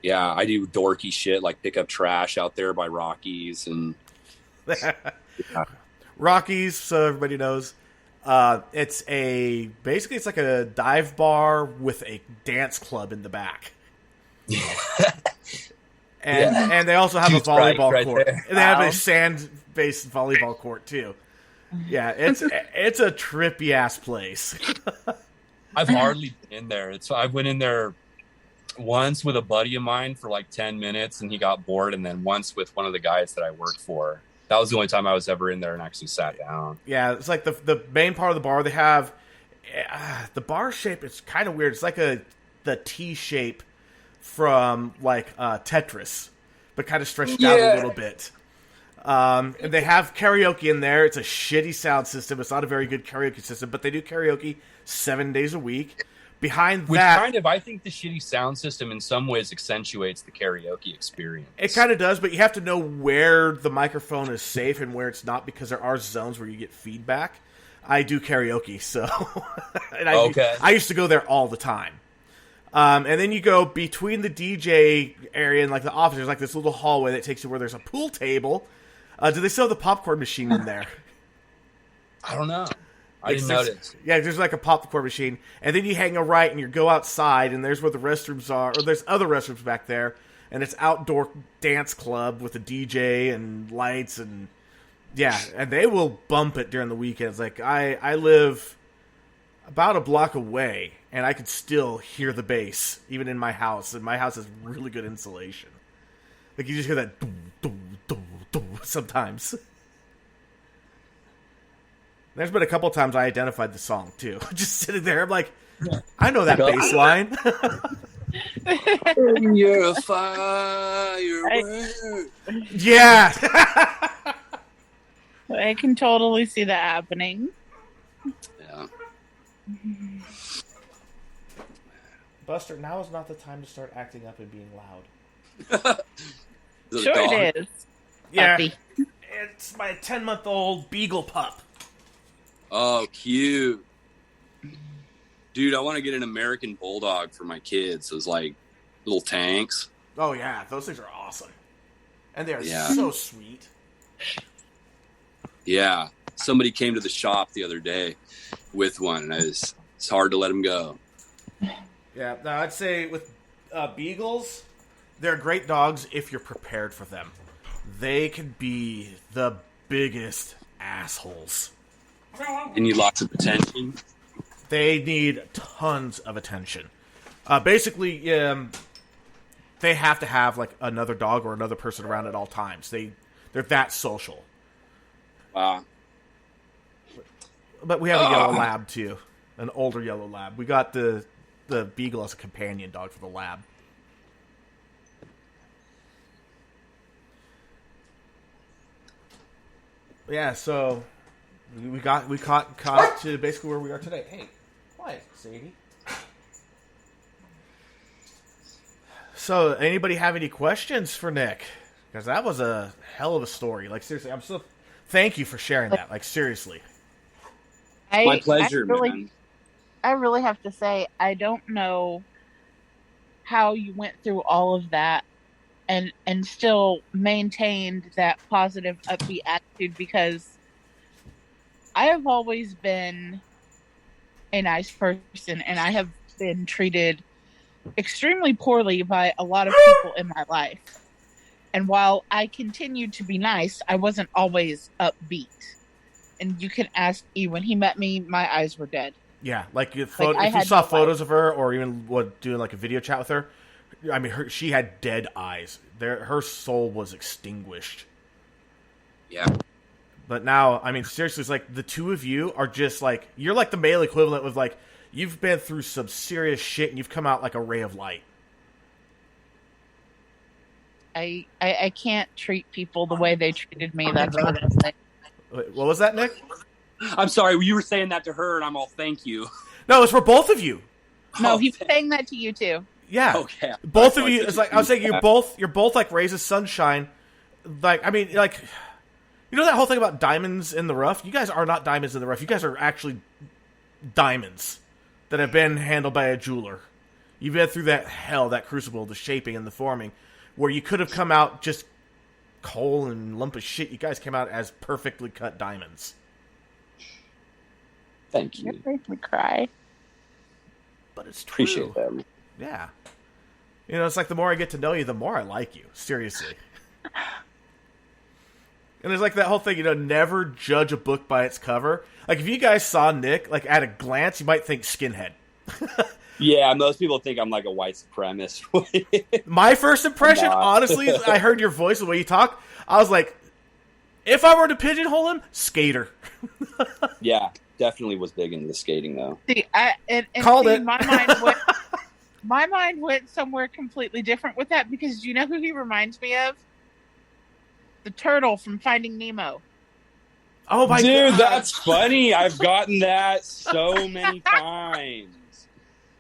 Yeah. I do dorky shit like pick up trash out there by Rockies and Rockies. So everybody knows, it's like a dive bar with a dance club in the back. And they also have a volleyball court. There. And they have a sand-based volleyball court too. Yeah, it's a trippy ass place. I've hardly been there. I went in there once with a buddy of mine for like 10 minutes and he got bored, and then once with one of the guys that I worked for. That was the only time I was ever in there and actually sat down. Yeah, it's like the main part of the bar. They have the bar shape. It's kind of weird. It's like the T shape from like Tetris, but kind of stretched out a little bit. And they have karaoke in there. It's a shitty sound system. It's not a very good karaoke system, but they do karaoke 7 days a week. Behind Which that, kind of, I think the shitty sound system in some ways accentuates the karaoke experience. It kind of does, but you have to know where the microphone is safe and where it's not, because there are zones where you get feedback. I do karaoke, so and I used to go there all the time. And then you go between the DJ area and like the office. There's like this little hallway that takes you where there's a pool table. Do they still have the popcorn machine in there? I don't know. I didn't notice. Yeah, there's like a popcorn machine. And then you hang a right and you go outside, and there's where the restrooms are. Or there's other restrooms back there. And it's outdoor dance club with a DJ and lights. And yeah, and they will bump it during the weekends. Like, I live about a block away, and I can still hear the bass, even in my house. And my house has really good insulation. Like, you just hear that sometimes. There's been a couple times I identified the song, too. Just sitting there, I'm like, I know that bass line. You're a firework. Yeah. I can totally see that happening. Yeah. Buster, now is not the time to start acting up and being loud. Sure it is. Yeah. Puppy. It's my 10-month-old beagle pup. Oh, cute. Dude, I want to get an American Bulldog for my kids. Those, like, little tanks. Oh, yeah. Those things are awesome. And they are so sweet. Yeah. Somebody came to the shop the other day with one, and it's hard to let them go. Yeah. Now, I'd say with beagles, they're great dogs if you're prepared for them. They can be the biggest assholes. They need lots of attention. They need tons of attention. Basically, they have to have like another dog or another person around at all times. They're that social. Wow. But we have a yellow lab too, an older yellow lab. We got the beagle as a companion dog for the lab. Yeah, so we caught up to basically where we are today. Hey, quiet, Sadie. So, anybody have any questions for Nick? Because that was a hell of a story. Like, seriously, thank you for sharing that. Like, seriously. My pleasure, man. I really have to say, I don't know how you went through all of that and still maintained that positive, upbeat attitude, because I have always been a nice person, and I have been treated extremely poorly by a lot of people in my life. And while I continued to be nice, I wasn't always upbeat. And you can ask E, when he met me, my eyes were dead. Yeah, like if I you had saw no photos of her, or even doing like a video chat with her, I mean, she had dead eyes. Her soul was extinguished. Yeah. But now, I mean, seriously, it's like the two of you are just like, you're like the male equivalent of like, you've been through some serious shit and you've come out like a ray of light. I can't treat people the way they treated me. That's what I'm saying. What was that, Nick? I'm sorry, you were saying that to her, and I'm all thank you. No, it's for both of you. No, he was saying that to you too. Yeah. Okay. Both of you, it's like, I was saying, you're both like rays of sunshine. Like, I mean, like, you know that whole thing about diamonds in the rough? You guys are not diamonds in the rough. You guys are actually diamonds that have been handled by a jeweler. You've been through that hell, that crucible, the shaping and the forming, where you could have come out just coal and lump of shit. You guys came out as perfectly cut diamonds. Thank you. It makes me cry. But it's true. Appreciate that. Yeah. You know, it's like the more I get to know you, the more I like you. Seriously. And there's like that whole thing, you know, never judge a book by its cover. Like, if you guys saw Nick, like, at a glance, you might think skinhead. Yeah, most people think I'm like a white supremacist. My first impression, honestly, is I heard your voice, the way you talk, I was like, if I were to pigeonhole him, skater. Yeah, definitely was big into the skating, though. See, Called it. My mind went somewhere completely different with that, because do you know who he reminds me of? The turtle from Finding Nemo. Oh my god. Dude, that's funny. I've gotten that so many times.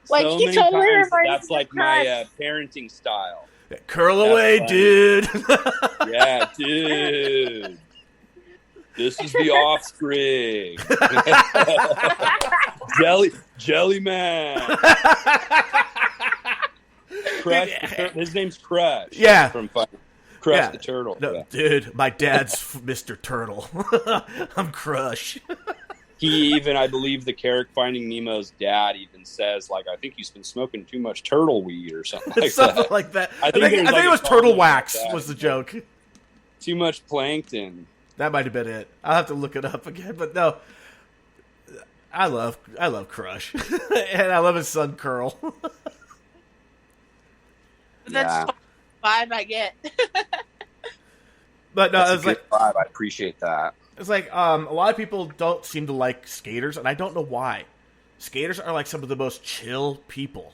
Like, so he many totally times. reminds That's me like of my Crutch. parenting style. Curl away, funny. dude. Yeah, dude. This is the offspring. Jelly man. Crush. His name's Crush. Yeah. From Crush the Turtle. No, yeah. Dude, my dad's Mr. Turtle. I'm Crush. He even, I believe, the character Finding Nemo's dad even says, like, I think he's been smoking too much turtle weed or something like Something that. like that. I I think think there's it was like a turtle comment wax like that. was the joke. Too much plankton. That might have been it. I'll have to look it up again. But no, I love Crush. And I love his son, Curl. That's the vibe I get. But no, That's it's a like good vibe. I appreciate that. it's like a lot of people don't seem to like skaters, and I don't know why. Skaters are like some of the most chill people.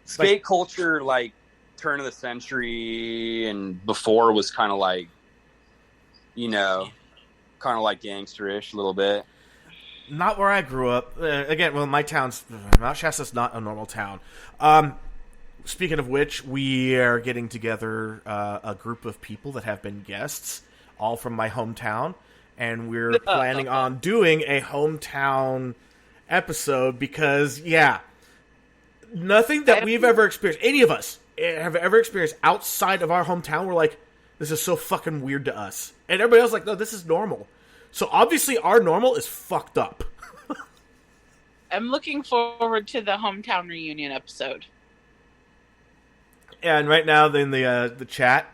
Skate culture, like, turn of the century and before was kind of like, you know, kind of like gangsterish a little bit. Not where I grew up. Again, well, my town's Mount Shasta's not a normal town. Speaking of which, we are getting together a group of people that have been guests, all from my hometown, and we're planning on doing a hometown episode because, yeah, nothing that we've ever experienced, any of us have ever experienced outside of our hometown, we're like, this is so fucking weird to us. And everybody else is like, no, this is normal. So obviously our normal is fucked up. I'm looking forward to the hometown reunion episode. And right now in the chat,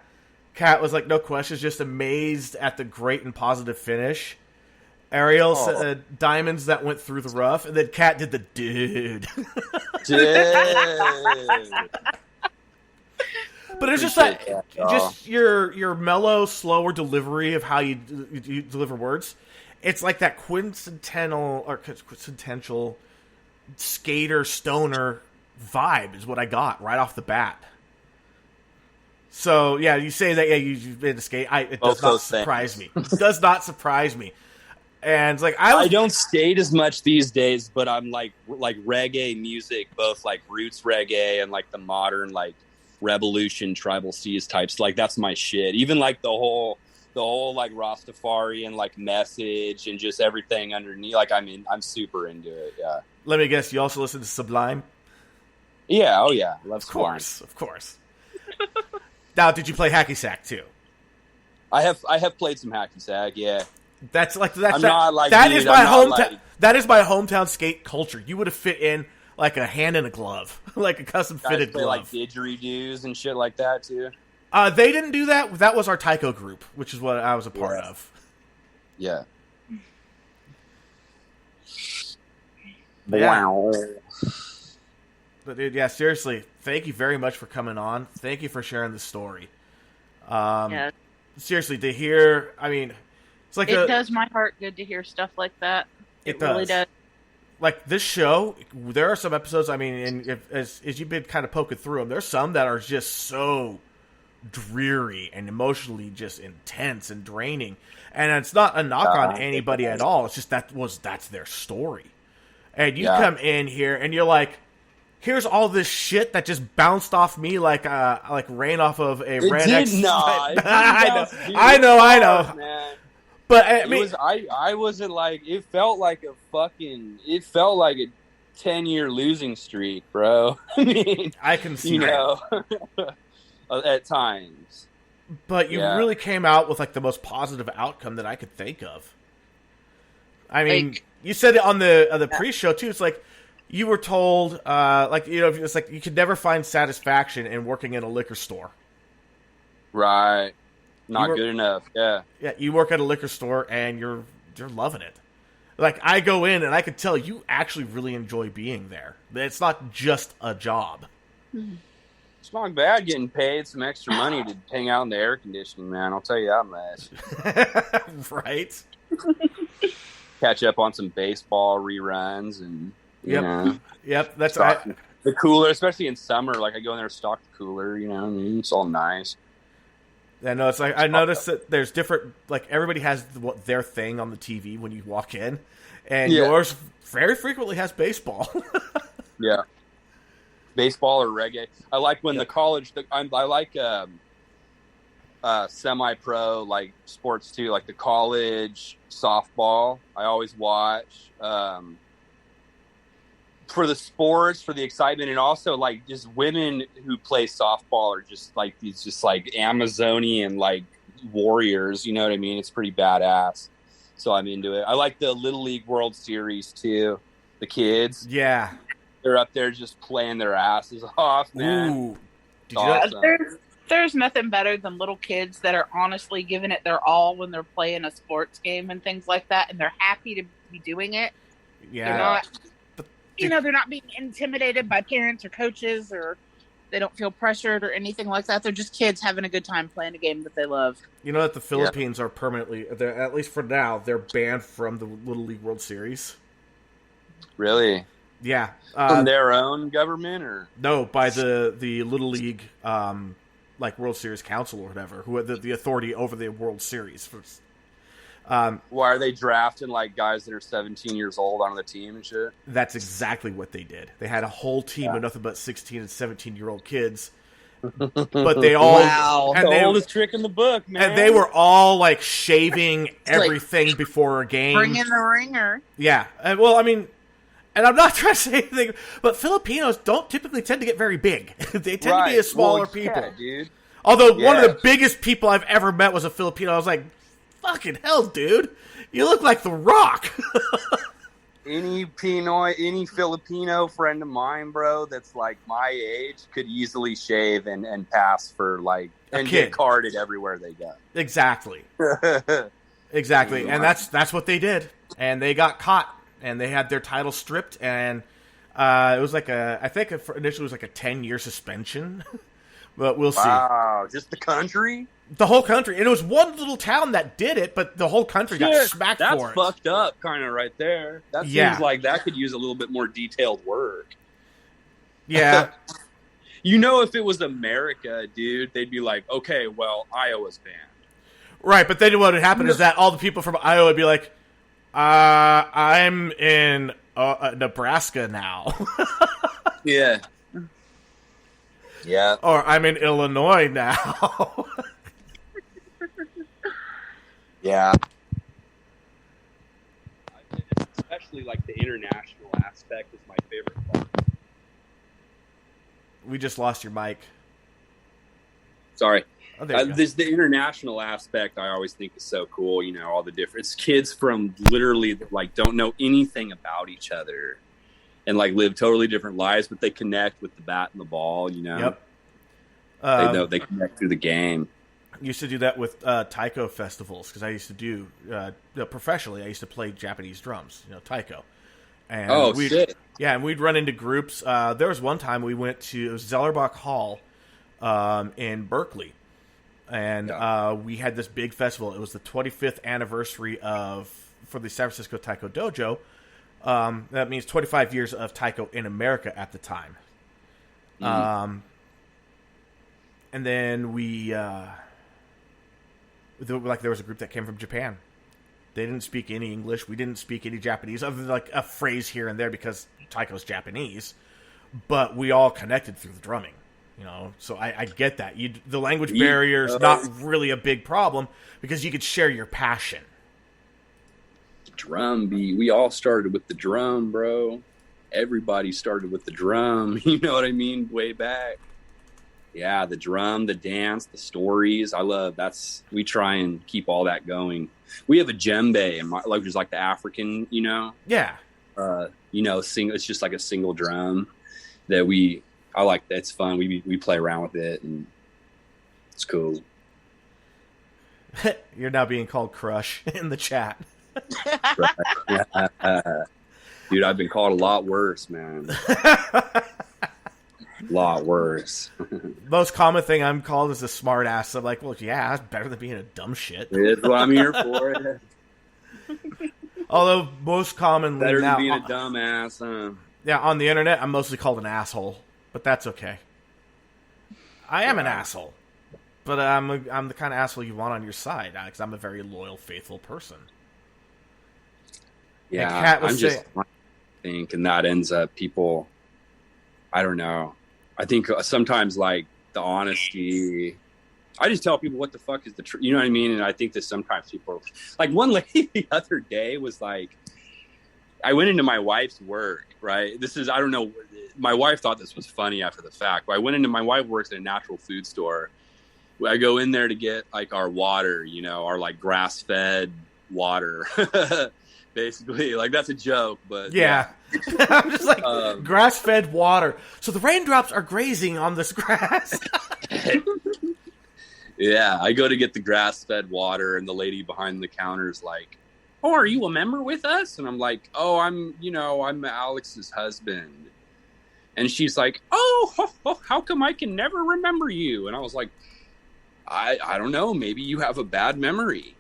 Kat was like, no questions, just amazed at the great and positive finish. Ariel said diamonds that went through the rough, and then Kat did the dude. Dude. But it's just just your mellow, slower delivery of how you deliver words. It's like that quintessential skater stoner vibe is what I got right off the bat. So yeah, you say that you've been to skate. It does not surprise me. It does not surprise me. And it's like I don't skate as much these days, but I'm like reggae music, both like roots reggae and like the modern like Revolution, Tribal Seas types. Like that's my shit. Even like the whole like Rastafari and like message and just everything underneath. Like I'm super into it. Yeah. Let me guess. You also listen to Sublime? Yeah. Oh yeah. Love Sublime. Of course. Now, did you play hacky sack too? I have played some hacky sack. Yeah. That is my hometown. That is my hometown skate culture. You would have fit in like a hand in a glove, like a custom fitted glove. Like didgeridoos and shit like that too. They didn't do that. That was our taiko group, which is what I was a part of. Yeah. Wow. But dude, yeah, seriously, thank you very much for coming on. Thank you for sharing the story. Yeah, Seriously, to hear, I mean, it's like it does my heart good to hear stuff like that. It really does. Like this show, there are some episodes. I mean, and as you've been kind of poking through them, there's some that are just so dreary and emotionally just intense and draining. And it's not a knock on anybody at all. It's just that's their story. And you come in here and you're like, here's all this shit that just bounced off me like rain off of a red X. I know. Man. But I mean, I wasn't like, it felt like a 10-year losing streak, bro. I mean, I can see that. At times. But you really came out with like the most positive outcome that I could think of. I mean, you said it on the pre-show too. It's like you were told, it's like you could never find satisfaction in working in a liquor store. Right. Not good enough. Yeah. Yeah, you work at a liquor store and you're loving it. Like I go in and I could tell you actually really enjoy being there. It's not just a job. It's not bad getting paid some extra money to hang out in the air conditioning, man. I'll tell you that much. Right. Catch up on some baseball reruns and you know. Yep, that's right. The cooler, especially in summer, like I go in there, stock the cooler, you know what I mean? It's all nice. Yeah, no, it's like I noticed that there's different, like everybody has their thing on the TV when you walk in, and yours very frequently has baseball. Yeah, baseball or reggae. I like when the college. I like semi-pro like sports too, like the college softball. I always watch. For the sports, for the excitement, and also like just women who play softball are just like these, just like Amazonian like warriors. You know what I mean? It's pretty badass. So I'm into it. I like the Little League World Series too. The kids, they're up there just playing their asses off, man. Ooh, awesome. There's nothing better than little kids that are honestly giving it their all when they're playing a sports game and things like that, and they're happy to be doing it. Yeah. They're not. They're not being intimidated by parents or coaches, or they don't feel pressured or anything like that. They're just kids having a good time playing a game that they love. You know that the Philippines are permanently, at least for now, they're banned from the Little League World Series. Really? Yeah. From their own government, or no, by the Little League like World Series Council or whatever, who had the authority over the World Series. Why are they drafting like guys that are 17 years old on the team and shit? That's exactly what they did. They had a whole team of nothing but 16 and 17-year-old kids. But they all the oldest trick in the book, man. And they were all like shaving everything before a game. Bring in the ringer. Yeah. Well, I mean, and I'm not trying to say anything, but Filipinos don't typically tend to get very big. They tend to be a smaller people. Dude. Although one of the biggest people I've ever met was a Filipino. I was like, fucking hell, dude. You look like The Rock. Any Filipino friend of mine, bro, that's like my age could easily shave and pass for like and get carded everywhere they go. Exactly. Exactly. And that's what they did. And they got caught and they had their title stripped, and it was like I think initially it was like a 10-year suspension. But we'll see. Wow, just the country? The whole country. And it was one little town that did it, but the whole country got smacked for it. That's fucked up kind of right there. That seems like that could use a little bit more detailed work. Yeah. You know, if it was America, dude, they'd be like, okay, well, Iowa's banned. Right, but then what would happen is that all the people from Iowa would be like, I'm in Nebraska now. Yeah. Yeah. Or I'm in Illinois now. Yeah. Especially like the international aspect is my favorite part. We just lost your mic. Sorry. Oh, the international aspect I always think is so cool. You know, all the different kids from literally like don't know anything about each other. And like live totally different lives, but they connect with the bat and the ball. You know, they know they connect through the game. I used to do that with taiko festivals because I used to do professionally. I used to play Japanese drums, taiko, And shit. Yeah, and we'd run into groups. There was one time we went to, it was Zellerbach Hall in Berkeley. And we had this big festival. It was the 25th anniversary for the San Francisco Taiko Dojo. That means 25 years of Taiko in America at the time. And then there was a group that came from Japan. They didn't speak any English. We didn't speak any Japanese, other than like a phrase here and there because Taiko's Japanese. But we all connected through the drumming, So I get that. The language barrier is not really a big problem because you could share your passion. Drum beat. We all started with the drum, bro. Everybody started with the drum. You know what I mean? Way back. Yeah, the drum, the dance, the stories. We try and keep all that going. We have a djembe, which is like the African, Yeah. It's just like a single drum that I like that. It's fun. We play around with it and it's cool. You're now being called Crush in the chat. Dude, I've been called a lot worse, man. A lot worse. Most common thing I'm called is a smart ass. I'm like, well, yeah, that's better than being a dumb shit. It's what I'm here for. Although most commonly better now, than being a dumb ass. Yeah, on the internet, I'm mostly called an asshole, but that's okay. I am an asshole, but I'm the kind of asshole you want on your side because I'm a very loyal, faithful person. Yeah, and that ends up people. I don't know. I think sometimes like the honesty. I just tell people what the fuck is the truth. You know what I mean? And I think that sometimes people like one lady the other day was like, I went into my wife's work, right? I don't know. My wife thought this was funny after the fact. But my wife works at a natural food store. I go in there to get like our water, our like grass fed water. Basically, like that's a joke, but yeah. I'm just like grass-fed water. So the raindrops are grazing on this grass. Yeah, I go to get the grass-fed water, and the lady behind the counter is like, "Oh, are you a member with us?" And I'm like, "Oh, I'm Alex's husband." And she's like, "Oh, how come I can never remember you?" And I was like, I don't know, maybe you have a bad memory.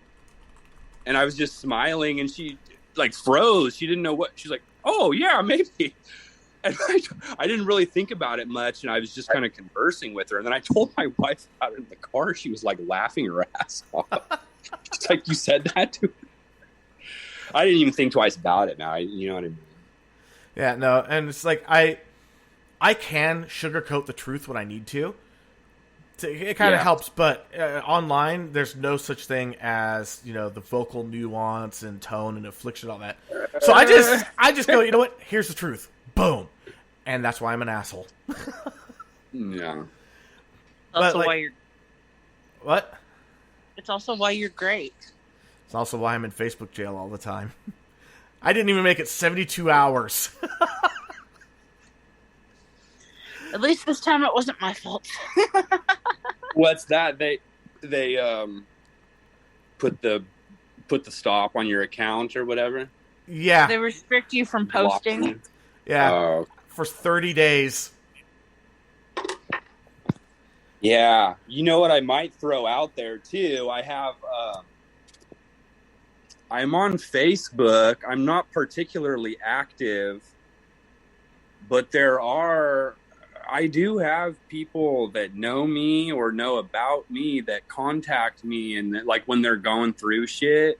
And I was just smiling, and she like froze. She didn't know what. She's like, "Oh yeah, maybe." And I didn't really think about it much, and I was just kind of conversing with her. And then I told my wife about it in the car. She was like laughing her ass off. She's like, "You said that to her?" I didn't even think twice about it. Now, you know what I mean? Yeah, no, and it's like I can sugarcoat the truth when I need to. It kind of helps, but online, there's no such thing as the vocal nuance and tone and inflection, all that. So I just go, you know what? Here's the truth. Boom, and that's why I'm an asshole. Yeah. Also, why you're what? It's also why you're great. It's also why I'm in Facebook jail all the time. I didn't even make it 72 hours. At least this time it wasn't my fault. What's that? They put the stop on your account or whatever? Yeah. They restrict you from posting. Yeah. For 30 days. Yeah. You know what I might throw out there too? I have I'm on Facebook. I'm not particularly active, but I do have people that know me or know about me that contact me, and that, like when they're going through shit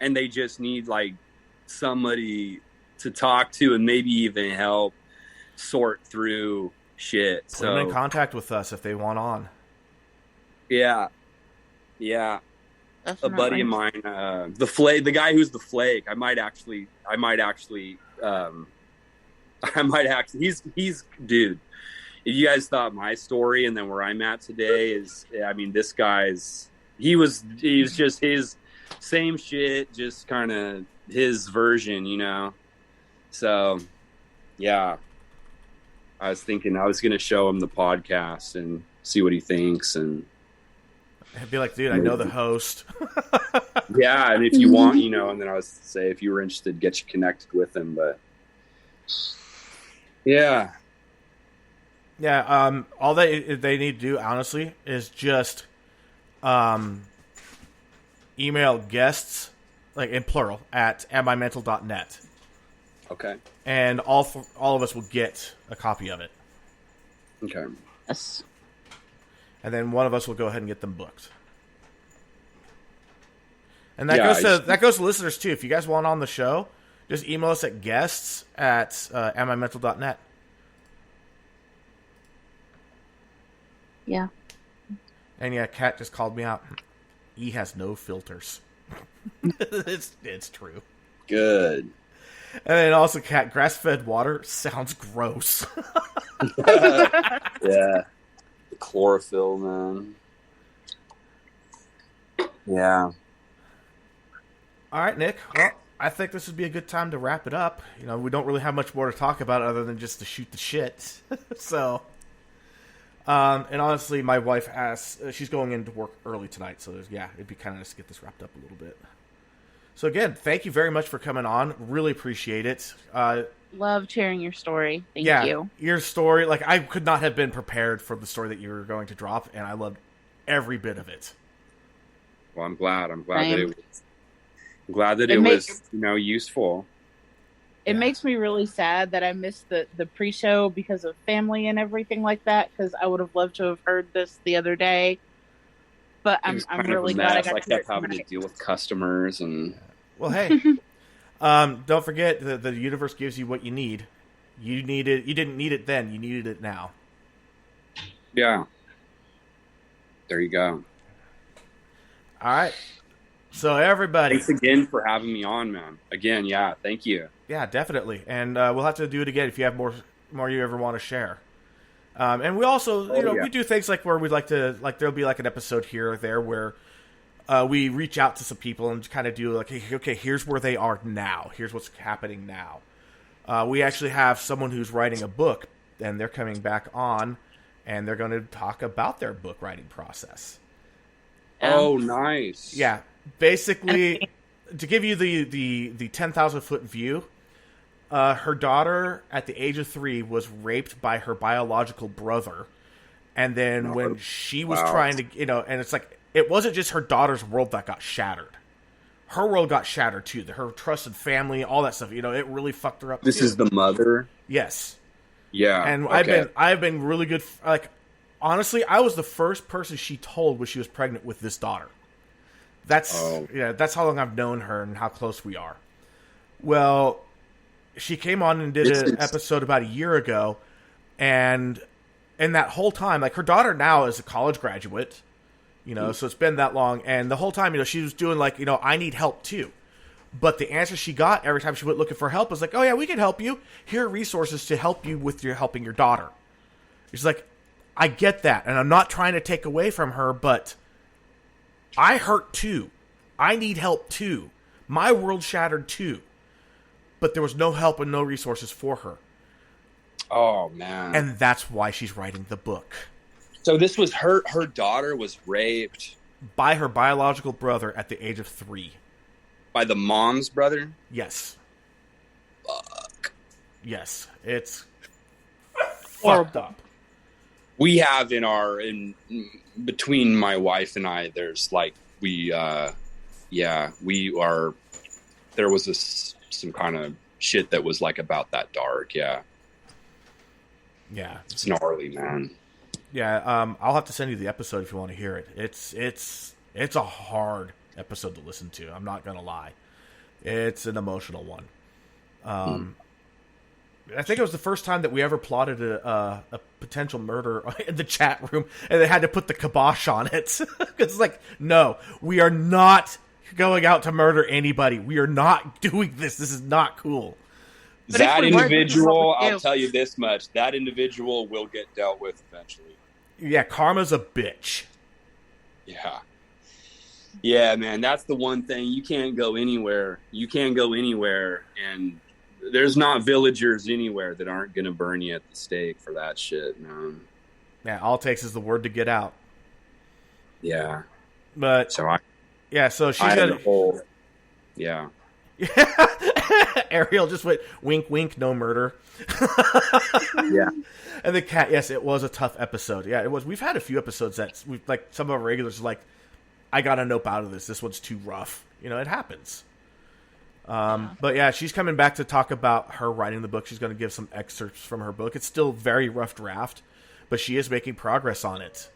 and they just need like somebody to talk to and maybe even help sort through shit. Put them in contact with us if they want on. Yeah. Yeah. Definitely. A buddy of mine, the guy who's the flake, I might actually, he's dude. If you guys thought my story and then where I'm at today is, I mean, this guy's, he was just his same shit, just kind of his version, So, yeah. I was thinking I was going to show him the podcast and see what he thinks. And I'd be like, dude, I know the host. Yeah, and if you want, and then I was to say, if you were interested, get you connected with him. But Yeah. Yeah. All they need to do, honestly, is just email guests, like in plural, at amimental.net. Okay. And all of us will get a copy of it. Okay. Yes. And then one of us will go ahead and get them booked. And that goes to listeners too. If you guys want on the show, just email us at guests at amimental.net. Yeah. And yeah, Kat just called me out. E has no filters. It's true. Good. And then also, Kat, grass-fed water sounds gross. Yeah. The chlorophyll, man. Yeah. All right, Nick. Well, I think this would be a good time to wrap it up. You know, we don't really have much more to talk about other than just to shoot the shit. So, and honestly, my wife she's going into work early tonight, so it'd be kind of nice to get this wrapped up a little bit. So again, thank you very much for coming on. Really appreciate it. Loved hearing your story. Thank you. Your story, like, I could not have been prepared for the story that you were going to drop, and I loved every bit of it. Well, I'm glad that it was useful. It makes me really sad that I missed the pre-show because of family and everything like that, because I would have loved to have heard this the other day. But I'm really glad I kept having to deal with customers and. Well, hey, don't forget the universe gives you what you need. You didn't need it then. You needed it now. Yeah. There you go. All right. So everybody, thanks again for having me on, man. Again, yeah, thank you. Yeah, definitely. And we'll have to do it again if you have more you ever want to share. And we also, we do things like where we'd like to, like, there'll be like an episode here or there where we reach out to some people and kind of do like, okay, here's where they are now. Here's what's happening now. We actually have someone who's writing a book, and they're coming back on, and they're going to talk about their book writing process. Oh, nice. Yeah. Basically, to give you the 10,000-foot view, her daughter at the age of 3 was raped by her biological brother. And then when she was trying to, and it's like, it wasn't just her daughter's world that got shattered. Her world got shattered too. Her trusted family, all that stuff, it really fucked her up. This is the mother? Yes. Yeah. And I've been really good. Like, honestly, I was the first person she told when she was pregnant with this daughter. That's how long I've known her and how close we are. Well, she came on and did an episode about a year ago, and in that whole time, like, her daughter now is a college graduate, so it's been that long, and the whole time, she was doing like, I need help too. But the answer she got every time she went looking for help was like, oh yeah, we can help you. Here are resources to help you with helping your daughter. She's like, I get that, and I'm not trying to take away from her, but I hurt too. I need help too. My world shattered too. But there was no help and no resources for her. Oh, man. And that's why she's writing the book. So this was her daughter was raped by her biological brother at the age of 3. By the mom's brother? Yes. Fuck. Yes. It's fucked up. We have in between my wife and I, there's like, there was some kind of shit that was like about that dark. Yeah. Yeah. It's gnarly, man. Yeah. I'll have to send you the episode if you want to hear it. It's a hard episode to listen to. I'm not going to lie. It's an emotional one. I think it was the first time that we ever plotted a potential murder in the chat room, and they had to put the kibosh on it. It's like, no, we are not going out to murder anybody. We are not doing this. This is not cool. But that individual, I'll tell you this much, that individual will get dealt with eventually. Yeah, karma's a bitch. Yeah. Yeah, man, that's the one thing. You can't go anywhere. And there's not villagers anywhere that aren't going to burn you at the stake for that shit, man. Yeah, all it takes is the word to get out. Yeah. But so she's got a whole. Yeah. Yeah. Ariel just went wink, wink, no murder. Yeah. And the cat, yes, it was a tough episode. Yeah, it was. We've had a few episodes that we like. Some of our regulars are like, I got to nope out of this. This one's too rough. You know, it happens. But yeah, she's coming back to talk about her writing the book. She's going to give some excerpts from her book. It's still very rough draft, but she is making progress on it.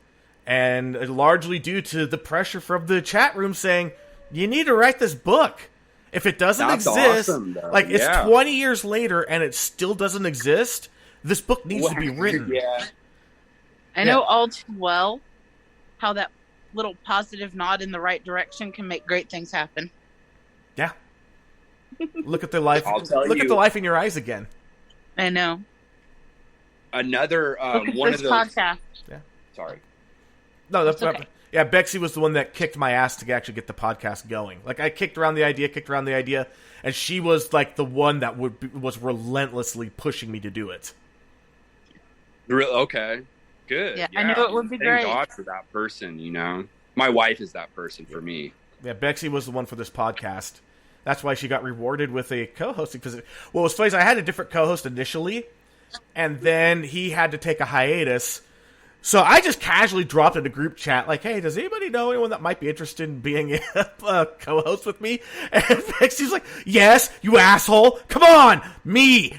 And largely due to the pressure from the chat room saying, you need to write this book. If it doesn't exist, awesome, like it's 20 years later and it still doesn't exist, this book needs to be written. Yeah. I know all too well how that little positive nod in the right direction can make great things happen. Yeah. Look at the life. Look at the life in your eyes again. I know. Another Look at one this of those. podcast. Yeah. Sorry. No, that's okay. Yeah, Bexy was the one that kicked my ass to actually get the podcast going. Like I kicked around the idea, and she was like the one that was relentlessly pushing me to do it. Okay. Good. Yeah, I know it would be Thank great. God for that person, you know. My wife is that person for me. Yeah, Bexy was the one for this podcast. That's why she got rewarded with a co-hosting position. What was funny is I had a different co-host initially, and then he had to take a hiatus. So I just casually dropped in the group chat, like, hey, does anybody know anyone that might be interested in being a co-host with me? And Bexy's like, yes, you asshole. Come on. Me.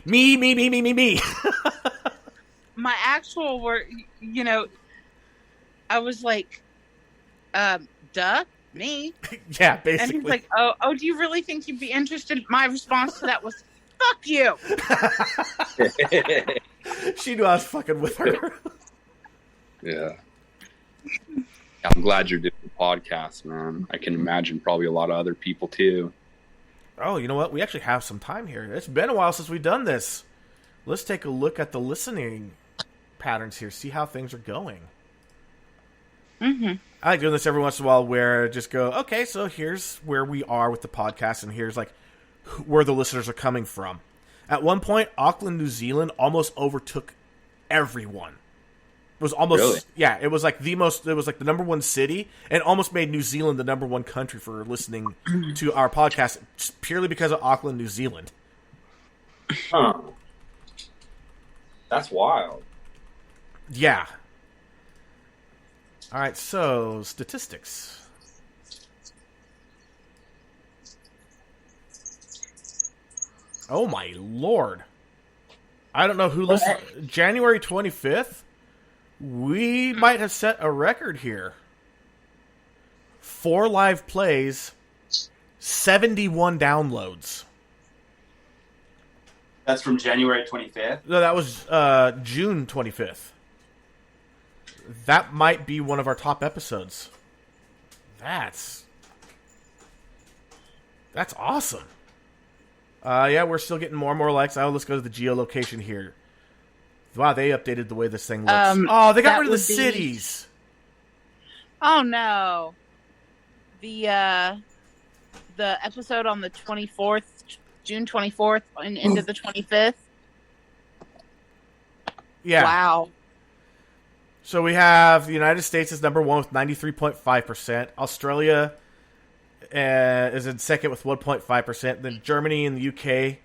My actual word, you know, I was like, duh, me. Yeah, And basically. he's like, oh, do you really think you'd be interested? My response to that was, fuck you. She knew I was fucking with her. Yeah. I'm glad you're doing the podcast, man. I can imagine probably a lot of other people too. Oh, you know what? We actually have some time here. It's been a while since we've done this. Let's take a look at the listening patterns here, see how things are going. Mm-hmm. I like doing this every once in a while where I just go, okay, so here's where we are with the podcast, and here's like where the listeners are coming from. At one point, Auckland, New Zealand almost overtook everyone. It was almost, really? Yeah, it was like it was like the number one city, and almost made New Zealand the number one country for listening to our podcast, just purely because of Auckland, New Zealand. Huh. That's wild. Yeah. All right, so statistics. Oh my lord. I don't know who listened. January 25th? We might have set a record here. 4 live plays, 71 downloads. That's from January 25th? No, that was June 25th. That might be one of our top episodes. That's awesome. Yeah, we're still getting more and more likes. Oh, let's go to the geolocation here. Wow, they updated the way this thing looks. Oh, they got rid of the cities. Oh no. The episode on the 24th, June 24th and into the 25th. Yeah. Wow. So we have the United States is number one with 93.5%. Australia is in second with 1.5%. Then Germany and the UK,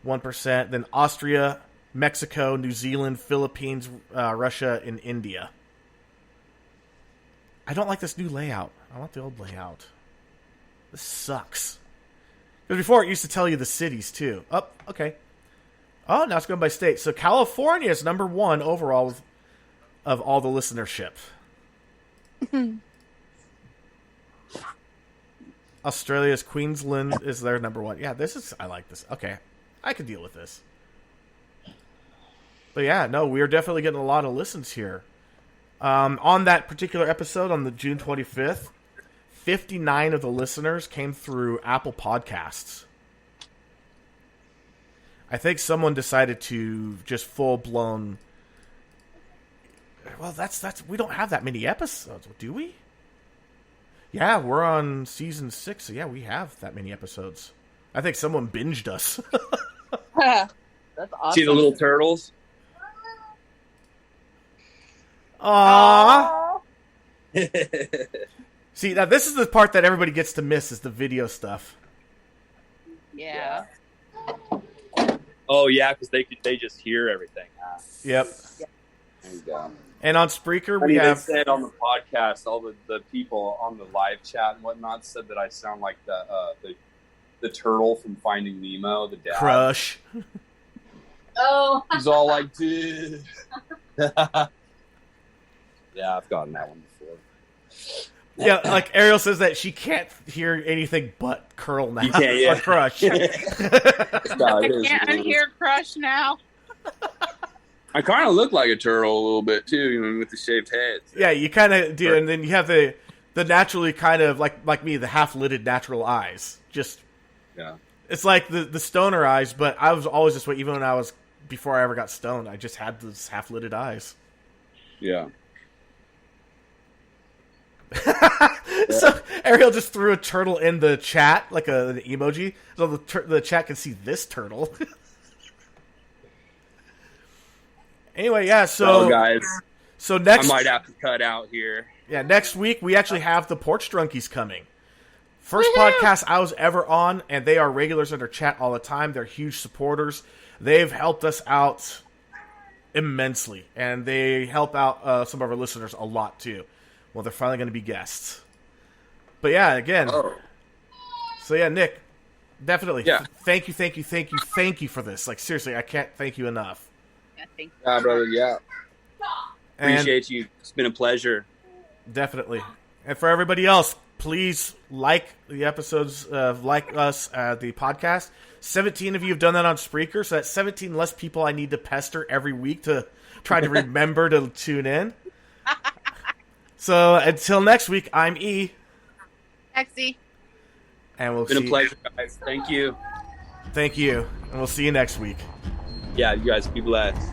1%. Then Austria, Mexico, New Zealand, Philippines, Russia, and India. I don't like this new layout. I want the old layout. This sucks. Because before it used to tell you the cities, too. Oh, okay. Oh, now it's going by state. So California is number one overall of all the listenership. Australia's Queensland is their number one. Yeah, I like this. Okay. I can deal with this. But yeah, no, we are definitely getting a lot of listens here. On that particular episode, on the June 25th, 59 of the listeners came through Apple Podcasts. I think someone decided to just full-blown... Well, that's we don't have that many episodes, do we? Yeah, we're on season 6, so yeah, we have that many episodes. I think someone binged us. That's awesome. See the little turtles? Aww. See, now this is the part that everybody gets to miss is the video stuff. Yeah. Oh yeah, because they just hear everything. Yep. There you go. And on Spreaker, I we mean, have... they said on the podcast, all the people on the live chat and whatnot said that I sound like the turtle from Finding Nemo, the dad. Crush. Oh. He's all like, dude. Yeah, I've gotten that one before. Yeah, like Ariel says that she can't hear anything but curl now. You can't, yeah. Or crush. I can't unhear Crush now. I kind of look like a turtle a little bit too, even with the shaved head. So. Yeah, you kind of do, and then you have the naturally kind of like me, the half-lidded natural eyes. Just yeah, it's like the stoner eyes, but I was always this way. Even when I was before I ever got stoned, I just had those half-lidded eyes. Yeah. So Ariel just threw a turtle in the chat, like an emoji, so the chat can see this turtle. Anyway, yeah. So guys, so next I might have to cut out here. Yeah, next week we actually have the Porch Drunkies coming. First podcast I was ever on, and they are regulars in our chat all the time. They're huge supporters. They've helped us out immensely, and they help out some of our listeners a lot too. Well, they're finally going to be guests. But yeah, again. Oh. So yeah, Nick, definitely. Yeah. Thank you for this. Like seriously, I can't thank you enough. Yeah, thank you. Yeah, brother. Yeah. And Appreciate you. It's been a pleasure. definitely. And for everybody else, please like the episodes, like us, the podcast. 17 of you have done that on Spreaker, so that's 17 less people I need to pester every week to try to remember to tune in. So until next week, I'm E. Exy. And we'll It's been see. a pleasure, guys. Thank you. Thank you. And we'll see you next week. Yeah, you guys be blessed.